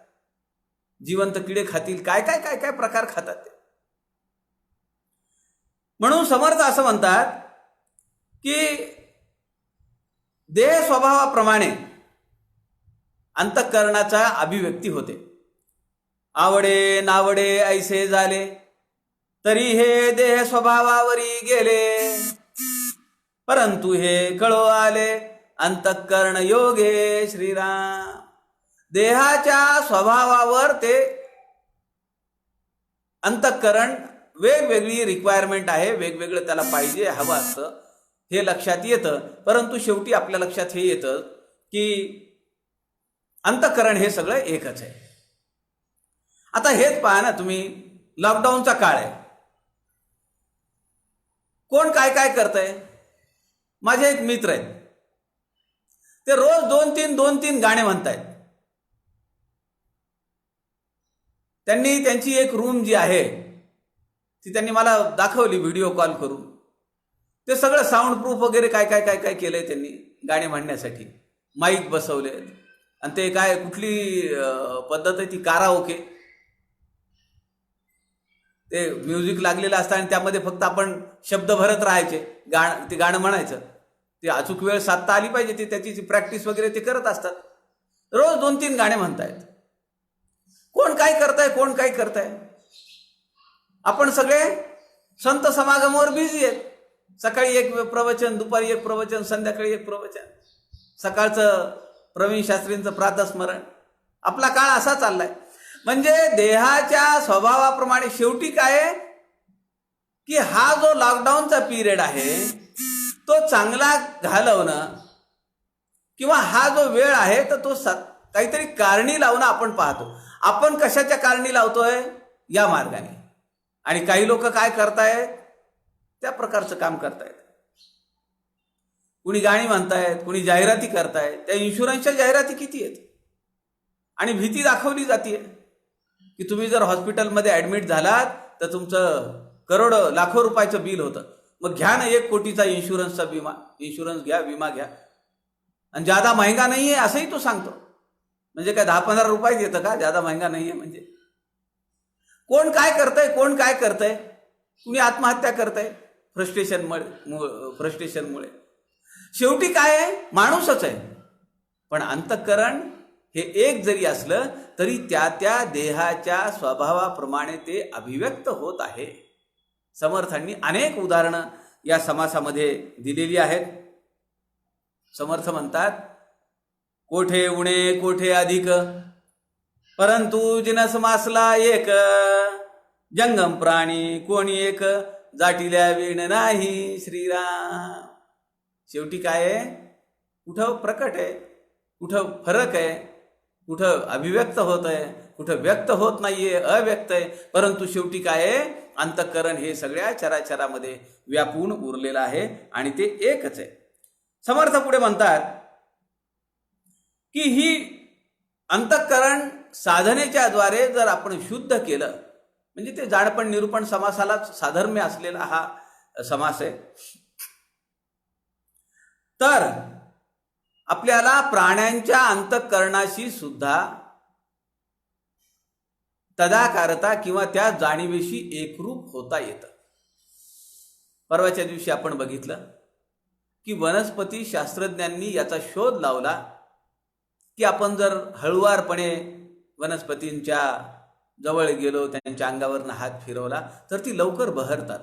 जिवंत किडे खातील, काय काय काय काय प्रकार खातात ते. म्हणून समर्थ असं म्हणतात की देह स्वभावाप्रमाणे अंतःकरणाचा अभिव्यक्ती होते. आवडे नावडे ऐसे झाले, तरी हे देह स्वभावावरी गेले. परंतु हे कळो आले, अंतःकरण योगे श्रीराम. देहाच्या स्वभावावर ते अंतःकरण वेगवेगळी रिक्वायरमेंट आहे, वेगवेगळं त्याला पाहिजे, हवं असतं, हे लक्षात येतं. परंतु शेवटी आपल्या लक्षात हे येतं की अंतःकरण हे सगळं एकच आहे. आता हेच पहा ना तुम्ही, लॉकडाऊनचा काळ आहे, कोण काय काय करतंय? माझे एक मित्र आहेत, ते रोज दोन तीन गाणे म्हणतायत. त्यांनी त्यांची एक रूम जी आहे ती त्यांनी मला दाखवली व्हिडिओ कॉल करून. ते सगळं साऊंड प्रूफ वगैरे काय काय काय काय केलंय त्यांनी गाणे म्हणण्यासाठी. माईक बसवले आणि ते काय कुठली पद्धत आहे ती, काराओके. ते म्युझिक लागलेलं असतं आणि त्यामध्ये फक्त आपण शब्द भरत राहायचे, ते गाणं म्हणायचं. ते अचूक वेळ साधता आली पाहिजे, ते त्याची प्रॅक्टिस वगैरे ते करत असतात. रोज 2-3 गाणे म्हणतायत. कोण काय करताय, कोण काय करताय? आपण सगळे संत समागमावर बिझी आहेत. सकाळी एक प्रवचन, दुपारी एक प्रवचन, संध्याकाळी एक प्रवचन, सकाळचं प्रवीण शास्त्रींचं प्रातस्मरण. आपला काळ असा चाललाय. म्हणजे देहाच्या स्वभावाप्रमाणे शेवटी काय आहे की हा जो लॉकडाऊनचा पिरियड आहे तो चांगला घालवणं, किंवा हा जो वेळ आहे तर तो काहीतरी कारणी लावणं आपण पाहतो. आपण कशाच्या कारणी लावतोय? या मार्गाने. आणि काही लोक काय करतायत? त्या प्रकारचं काम करतायत. कुणी गाणी म्हणतायत, कुणी जाहिराती करतायत. त्या इन्शुरन्सच्या जाहिराती किती आहेत? आणि भीती दाखवली जाते की तुम्ही जर हॉस्पिटलमध्ये ॲडमिट झालात तर तुमचं करोड लाखो रुपयाचं बिल होतं. मग घ्या ना 1 कोटीचा इन्शुरन्सचा विमा, इन्शुरन्स घ्या, विमा घ्या, आणि ज्यादा महंगा नाही आहे असंही तो सांगतो. म्हणजे काय 10-15 रुपयात येतं का? ज्यादा महंगा नाही आहे म्हणजे. कोण काय करतंय, कोण काय करतंय? कुणी आत्महत्या करतंय फ्रस्ट्रेशनमुळे. शेवटी काय आहे? माणूसच आहे. पण अंतःकरण हे एक जरी असलं तरी त्या त्या देहाच्या स्वभावाप्रमाणे ते अभिव्यक्त होत आहे. समर्थांनी अनेक उदाहरणं या समासामध्ये दिलेली आहेत. समर्थ म्हणतात, कोठे उणे कोठे अधिक, परंतु जिनस मासला एक, जंगम प्राणी कोणी एक, जाटिल्या विण नाही श्रीराम. शेवटी काय आहे? कुठं प्रकट आहे, कुठं फरक आहे, कुठं अभिव्यक्त होत आहे, कुठं व्यक्त होत नाहीये, अव्यक्त आहे. परंतु शेवटी काय आहे? अंतःकरण हे सगळ्या चराचरामध्ये व्यापून उरलेलं आहे आणि ते एकच आहे. समर्थ पुढे म्हणतात की ही अंतःकरण साधनेच्या द्वारे जर आपण शुद्ध केलं, म्हणजे ते जाडपण निरूपण समासाला साधर्म्य असलेला हा समास आहे, तर आपल्याला प्राण्यांच्या अंतःकरणाशी सुद्धा तदाकारता किंवा त्या जाणीवेशी एकरूप होता येतं. परवाच्या दिवशी आपण बघितलं की वनस्पती शास्त्रज्ञांनी याचा शोध लावला की आपण जर हळुवारपणे वनस्पतींच्या जवळ गेलो, त्यांच्या अंगावरनं हात फिरवला तर ती लवकर बहरतात.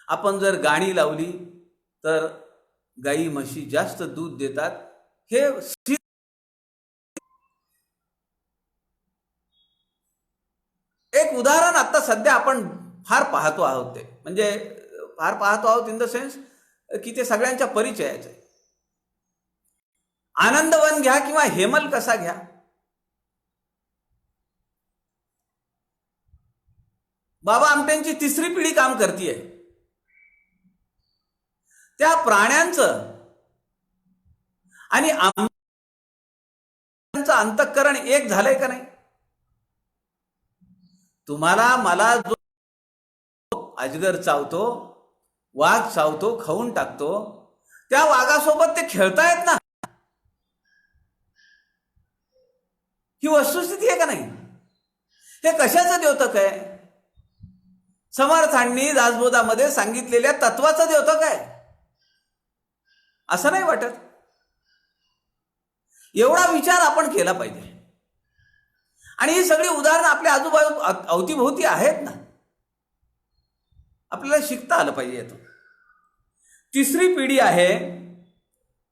आपण जर गाणी लावली तर गाई म्हशी जास्त दूध देतात. हे एक उदाहरण आता सध्या आपण फार पाहतो आहोत. ते म्हणजे फार पाहतो आहोत इन द सेन्स की ते सगळ्यांच्या परिचयाचं आहे. आनंदवन घ्या किंवा हेमल कसा घ्या, बाबा आमट्यांची तिसरी पिढी काम करतीये. त्या प्राण्यांचं आणि आमचं अंतःकरण एक झालंय का नाही? तुम्हाला मला जो अजगर चावतो, वाघ चावतो, खाऊन टाकतो, त्या वाघासोबत ते खेळतायत ना, ही वस्तुस्थिती आहे का नाही? हे कशाचं द्योतक आहे? समर्थांनी दासबोधामध्ये सांगितलेल्या तत्वाचं द्योतक आहे असं नाही वाटत? एवढा विचार आपण केला पाहिजे. आणि ही सगळी उदाहरणं आपल्या आजूबाजू अवतीभोवती आहेत ना, आपल्याला शिकता आलं पाहिजे यातून. तिसरी पिढी आहे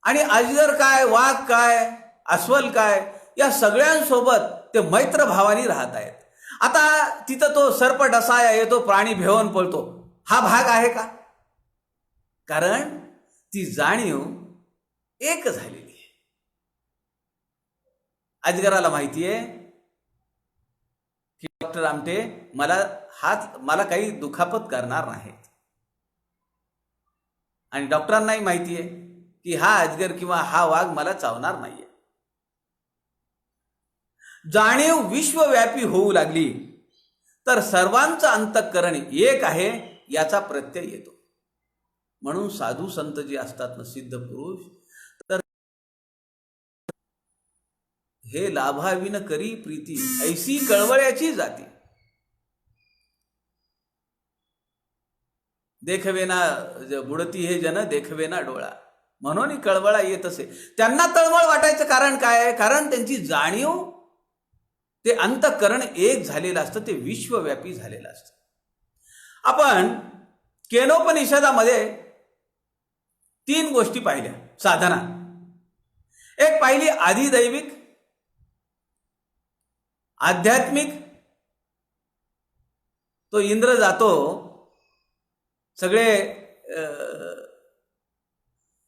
आणि अजगर काय, वाघ काय, अस्वल काय, या सगळ्यांसोबत ते मैत्र भावानी राहत आहेत. आता तिथं तो सर्प डसाया येतो, प्राणी भेवून पळतो, हा भाग आहे का? कारण ती जाणीव एक झालेली आहे. अजगराला माहितीये की डॉक्टर आमटे मला काही दुखापत करणार नाहीत, आणि डॉक्टरांनाही माहितीये की हा अजगर किंवा हा वाघ मला चावणार नाहीये. जाणीव विश्वव्यापी होऊ लागली तर सर्वांचं अंतःकरण एक आहे याचा प्रत्यय येतो. म्हणून साधू संत जे असतात ना, सिद्ध पुरुष, तर हे लाभाविन करी प्रीती ऐसी कळवळ्याची जाती. देखवेना बुडती हे जन देखवेना डोळा, म्हणून कळवळा येत असे. त्यांना तळमळ वाटायचं कारण काय आहे? कारण त्यांची जाणीव, ते अंतःकरण एक झालेलं असतं, ते विश्वव्यापी झालेलं असतं. आपण केनोपनिषदामध्ये 3 गोष्टी पाहिल्या साधना. एक पाहिली आधिदैविक, आध्यात्मिक, तो इंद्र जातो, सगळे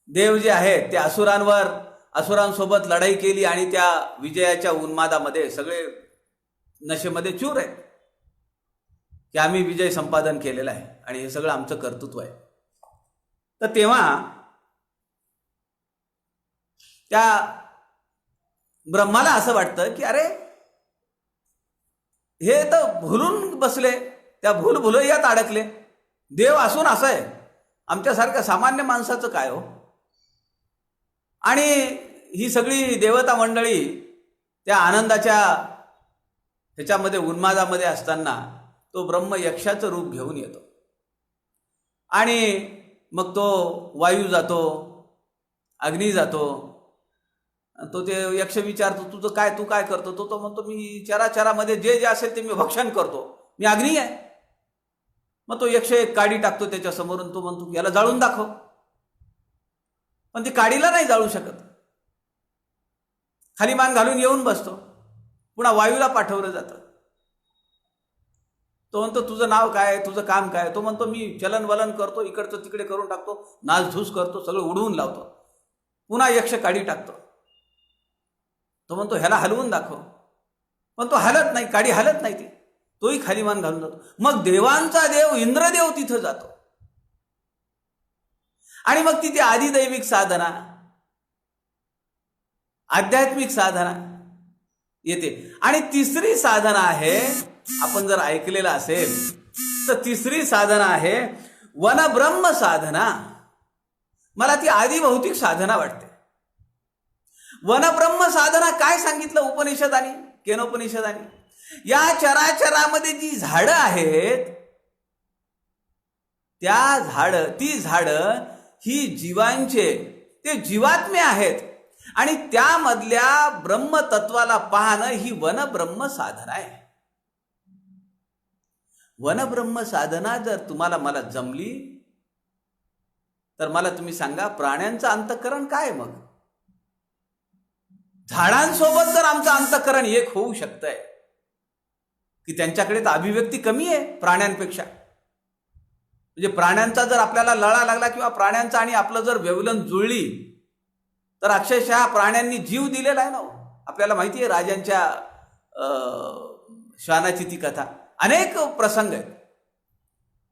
देव जे आहेत ते असुरांसोबत लढाई केली आणि त्या विजयाच्या उन्मादामध्ये सगळे नशेमध्ये चूर आहेत की आम्ही विजय संपादन केलेला आहे आणि हे सगळं आमचं कर्तृत्व आहे. तर तेव्हा त्या ब्रह्माला असं वाटतं की अरे हे तर भुलून बसले, त्या भुलभुलैयात अडकले. देव असून असं आहे, आमच्यासारख्या सामान्य माणसाचं काय हो? आणि ही सगळी देवता मंडळी त्या आनंदाच्या ह्याच्यामध्ये उन्मादामध्ये असताना तो ब्रह्म यक्षाचं रूप घेऊन येतो. आणि मग तो वायू जातो, अग्नी जातो. तो ते यक्ष विचारतो तुझं काय, तू काय करतो? तो म्हणतो मी चराचरामध्ये जे जे असेल ते मी भक्षण करतो, मी अग्नी आहे. मग तो यक्ष एक काडी टाकतो त्याच्या समोरून, तो म्हणतो याला जाळून दाखव. पण ती काडीला नाही जाळू शकत, खाली मान घालून येऊन बसतो. पुन्हा वायूला पाठवलं जातं. तो म्हणतो तुझं नाव काय, तुझं काम काय? तो म्हणतो मी चलन वलन करतो, इकडचं तिकडे करून टाकतो, नासधूस करतो, सगळं उडवून लावतो. पुन्हा यक्ष काडी टाकतो. तो म्हणतो ह्याला हलवून दाखव, पण तो हलत नाही, काडी हलत नाही. ती तोही खाली मान घालून जातो. मग देवांचा देव इंद्रदेव तिथं जातो आणि मग तिथे आधिदैविक साधना, आध्यात्मिक साधना येते. आणि तिसरी साधना आहे, आपण जर ऐकलेलं असेल तर तिसरी साधना आहे वनब्रह्म साधना. मला ती आदिभौतिक साधना वाटते. वनब्रह्म साधना काय सांगितलं उपनिषदानी, केनोपनिषदानी? या चराचरामध्ये जी झाडं आहेत, ती झाडं ही जीवांचे ते जीवात्मे आहेत आणि त्यामधल्या ब्रह्मतत्वाला पाहणं ही वनब्रह्म साधना आहे. वनब्रह्म साधना जर तुम्हाला मला जमली तर मला तुम्ही सांगा, प्राण्यांचं अंतःकरण काय? मग झाडांसोबत जर आमचं अंतःकरण एक होऊ शकतंय की त्यांच्याकडे तर अभिव्यक्ती कमी आहे प्राण्यांपेक्षा. म्हणजे प्राण्यांचा जर आपल्याला लळा लागला किंवा प्राण्यांचा आणि आपलं जर व्यवलन जुळली तर अक्षरशः प्राण्यांनी जीव दिलेला आहे ना. आपल्याला माहिती आहे राजांच्या श्वानाची ती कथा, अनेक प्रसंग आहेत.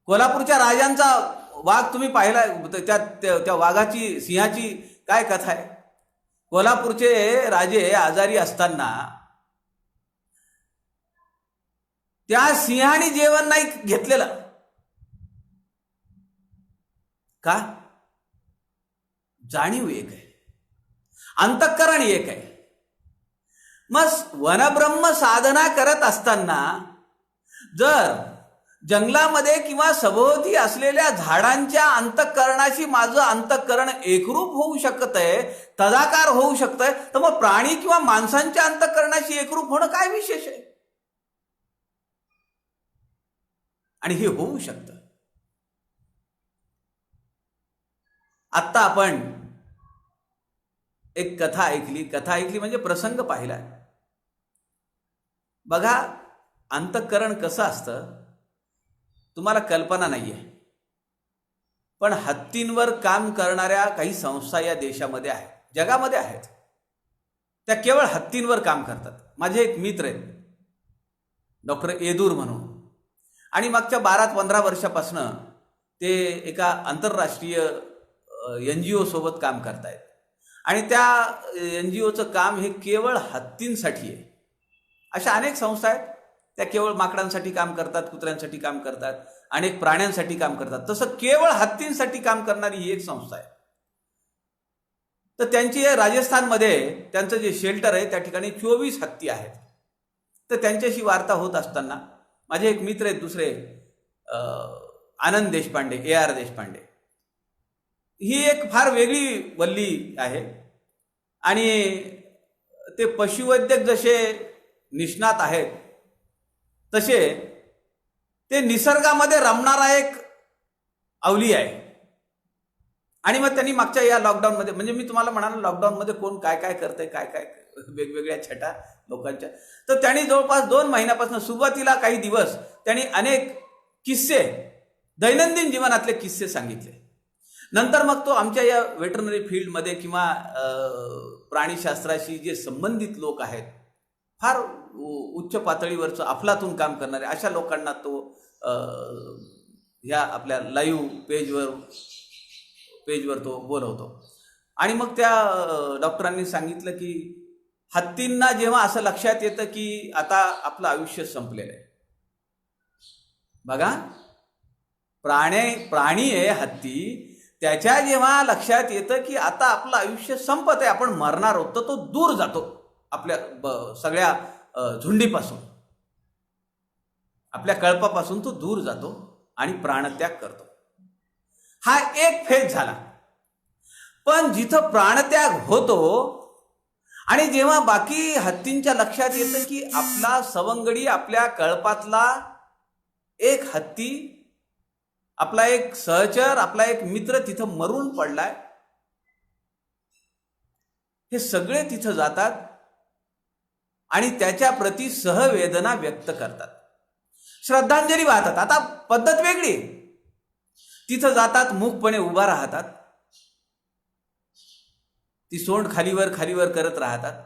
कोल्हापूरच्या राजांचा वाघ तुम्ही पाहिला, त्या वाघाची सिंहाची काय कथा आहे. कोल्हापूरचे राजे आजारी असताना त्या सिंहाने जेवण नाही घेतलेलं. का? जाणीव एक आहे, अंतःकरण एक आहे. मग वनब्रह्म साधना करत असताना जर जंगलामध्ये किंवा सभोवती असलेल्या झाडांच्या अंतःकरणाशी माझं अंतःकरण एकरूप होऊ शकत आहे, तदाकार होऊ शकतंय, तर मग प्राणी किंवा माणसांच्या अंतःकरणाशी एकरूप होणं काय विशेष आहे? आणि हे होऊ शकतं. आत्ता आपण एक कथा ऐकली म्हणजे प्रसंग पाहिला. बघा, अंतःकरण कसं असतं तुम्हाला कल्पना नाहीये, पण हत्तींवर काम करणाऱ्या काही संस्था या देशामध्ये आहेत, जगामध्ये आहेत. त्या केवळ हत्तींवर काम करतात. माझे एक मित्र आहेत डॉक्टर येदूर म्हणून, आणि मागच्या 12-15 वर्षापासून ते एका आंतरराष्ट्रीय NGO सोबत काम करतायत. आणि त्या NGOचं काम हे केवळ हत्तींसाठी आहे. अशा अनेक संस्था आहेत, त्या केवळ माकडांसाठी काम करतात, कुत्र्यांसाठी काम करतात, अनेक प्राण्यांसाठी काम करतात. तसं केवळ हत्तींसाठी काम करणारी ही एक संस्था आहे. तर त्यांची राजस्थानमध्ये त्यांचं जे शेल्टर आहे त्या ठिकाणी 24 हत्ती आहेत. तर त्यांच्याशी वार्ता होत असताना माझे एक मित्र आहेत दुसरे, आनंद देशपांडे, AR देशपांडे. ही एक फार वेगळी वल्ली आहे आणि ते पशुवैद्यक जसे निष्णात आहेत तसे ते निसर्गामध्ये रमणारा एक अवली आहे. आणि मग त्यांनी मागच्या या लॉकडाऊनमध्ये, म्हणजे मी तुम्हाला म्हणालो लॉकडाऊनमध्ये कोण काय काय करतंय, काय काय वेगवेगळ्या छटा लोकांच्या, तर त्यांनी जवळपास 2 महिन्यापासून सुरुवातीला काही दिवस त्यांनी अनेक किस्से, दैनंदिन जीवनातले किस्से सांगितले. नंतर मग तो आमच्या या वेटरनरी फील्डमध्ये किंवा प्राणीशास्त्राशी जे संबंधित लोक आहेत, फार उच्च पातळीवरचं अफलातून काम करणारे अशा लोकांना तो ह्या आपल्या लाईव्ह पेजवर तो बोलवतो. आणि मग त्या डॉक्टरांनी सांगितलं की हत्तींना जेव्हा असं लक्षात येतं की आता आपलं आयुष्य संपलेलं आहे. बघा, प्राणी आहे हत्ती, त्याच्या जेव्हा लक्षात येतं की आता आपलं आयुष्य संपत आहे, आपण मरणार आहोत, तर तो दूर जातो आपल्या सगळ्या झुंडीपासून, आपल्या कळपापासून तो दूर जातो आणि प्राणत्याग करतो. हा एक फेज झाला. पण जिथं प्राणत्याग होतो आणि जेव्हा बाकी हत्तींच्या लक्षात येतं की आपला सवंगडी, आपल्या कळपातला एक हत्ती, आपला एक सहचर, आपला एक मित्र तिथं मरून पडलाय, हे सगळे तिथं जातात आणि त्याच्या प्रती सहवेदना व्यक्त करतात, श्रद्धांजली वाहतात. आता पद्धत वेगळी, तिथं जातात, मूकपणे उभा राहतात, ती सोंड खालीवर खालीवर करत राहतात.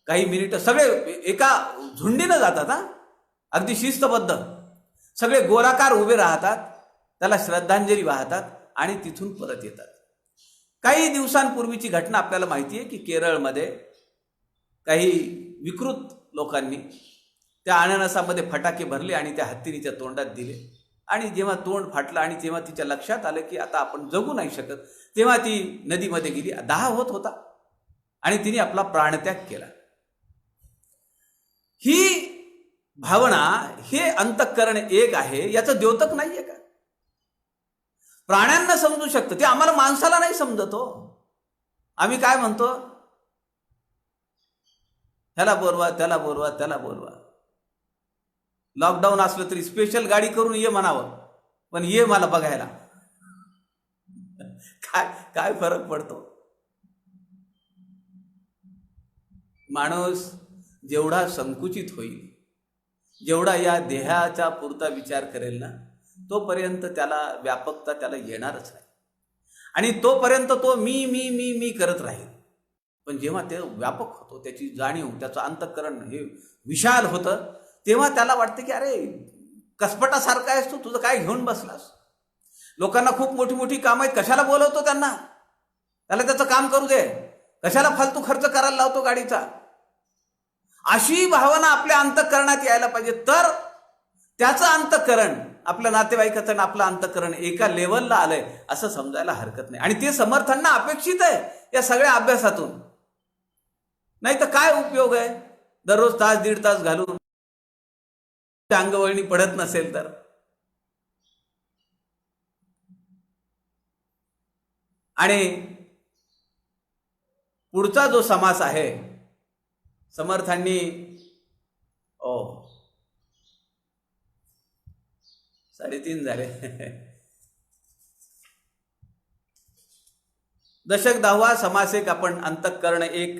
काही मिनिटं सगळे एका झुंडीनं जातात, अगदी शिस्तबद्ध सगळे गोलाकार उभे राहतात, त्याला श्रद्धांजली वाहतात आणि तिथून परत येतात. काही दिवसांपूर्वीची घटना आपल्याला माहिती आहे की केरळमध्ये काही विकृत लोकांनी त्या अननसामध्ये फटाके भरले आणि त्या हत्तीने त्या तोंडात दिले. आणि जेव्हा तोंड फाटलं आणि जेव्हा तिच्या लक्षात आलं की आता आपण जगू नाही शकत, तेव्हा ती नदीमध्ये गेली. दाह होत होता आणि तिने आपला प्राणत्याग केला. ही भावना, हे अंतःकरण एक आहे, याचं द्योतक नाहीये का? प्राण्यांना समजू शकतं, ते आम्हाला माणसाला नाही समजत हो. आम्ही काय म्हणतो, ह्याला बोलवा, त्याला बोलवा, त्याला बोलवा. लॉकडाऊन असलं तरी स्पेशल गाडी करून ये म्हणावं, पण ये मला बघायला. काय काय फरक पडतो. माणूस जेवढा संकुचित होईल, जेवढा या देहाचा पुरता विचार करेल ना, तोपर्यंत त्याला व्यापकता त्याला येणारच नाही. आणि तोपर्यंत तो मी मी मी मी करत राहील. पण जेव्हा ते व्यापक होतो, त्याची जाणीव, त्याचं अंतःकरण हे विशाल होतं, तेव्हा त्याला वाटतं की अरे कसपटासारखा आहेस तू, तुझं काय घेऊन बसलास. लोकांना खूप मोठी मोठी कामं आहेत, कशाला बोलवतो त्यांना, त्याला त्याचं काम करू दे, कशाला फालतू खर्च करायला लावतो गाडीचा. अशी भावना आपल्या अंतःकरणात यायला पाहिजे, तर त्याचं अंतःकरण, आपल्या नातेवाईकाचं आणि आपलं अंतःकरण एका लेवलला आलंय असं समजायला हरकत नाही. आणि ते समर्थांना अपेक्षित आहे या सगळ्या अभ्यासातून. नाही तर काय उपयोग आहे दररोज तास दीड तास घालून, अंगवळणी पडत नसेल तर. आणि पुढचा जो समास आहे, समर्थांनी 3:30 झाले. दशक 10वा समास एक आपण अंतःकरण एक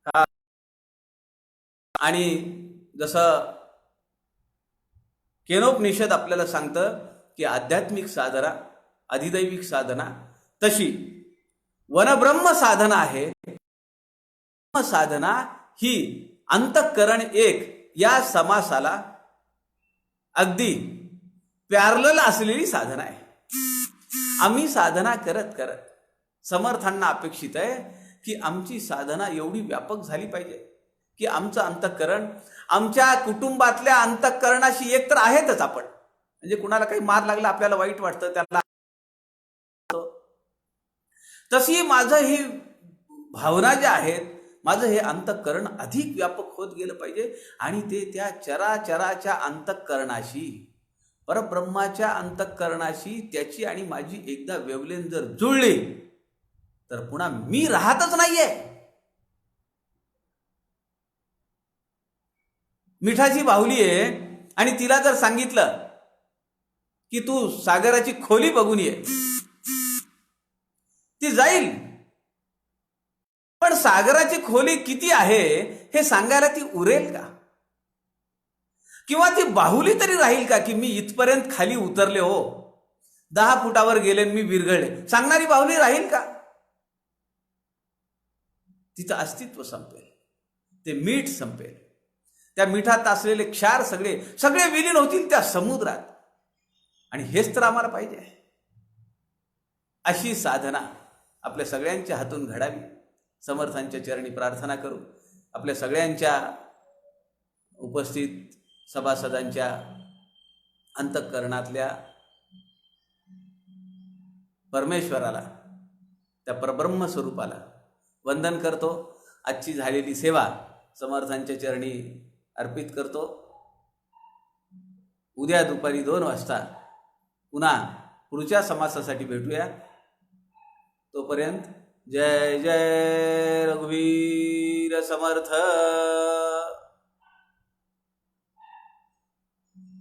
हा. आणि जसं केनोपनिषद आपल्याला सांगतं की आध्यात्मिक साधना, अधिदैविक साधना, तशी वनब्रह्म साधना आहे. साधना ही अंतःकरण एक या समासाला अगदी पॅरलल असलेली साधना आहे. आम्ही साधना करत करत समर्थांना अपेक्षित आहे की आमची साधना एवढी व्यापक झाली पाहिजे की आमचं अंतःकरण आमच्या कुटुंबातल्या अंतःकरणाशी एक तर आहेतच आपण. म्हणजे कुणाला काही मार लागला, आपल्याला वाईट वाटतं, त्याला तशी माझं ही भावना ज्या आहेत, माझं हे अंतःकरण अधिक व्यापक होत गेलं पाहिजे. आणि ते त्या चराचराच्या अंतःकरणाशी, परब्रह्माच्या अंतःकरणाशी त्याची आणि माझी एकदा वेवलेन जर जुळली तर पुन्हा मी राहतच नाहीये. मिठाची बाहुली आहे आणि तिला जर सांगितलं की तू सागराची खोली बघून ये, ती जाईल. पण सागराची खोली किती आहे हे सांगायला ती उरेल का? किंवा ती बाहुली तरी राहील का की मी इथपर्यंत खाली उतरले, हो 10 फुटावर गेले, मी विरघळले, सांगणारी बाहुली राहील का? तिचं अस्तित्व संपेल, ते मीठ संपेल, त्या मिठात असलेले क्षार सगळे सगळे विलीन होतील त्या समुद्रात. आणि हेच तर आम्हाला पाहिजे. अशी साधना आपल्या सगळ्यांच्या हातून घडावी. समर्थांच्या चरणी प्रार्थना करू. आपल्या सगळ्यांच्या उपस्थित सभासदांच्या अंतःकरणातल्या परमेश्वराला, त्या परब्रह्म स्वरूपाला वंदन करतो. आजची झालेली सेवा समर्थांच्या चरणी अर्पित करतो. उद्या दुपारी 2 वाजता पुन्हा पुढच्या समासासाठी भेटूया. तोपर्यंत जय जय रघुवीर समर्थ.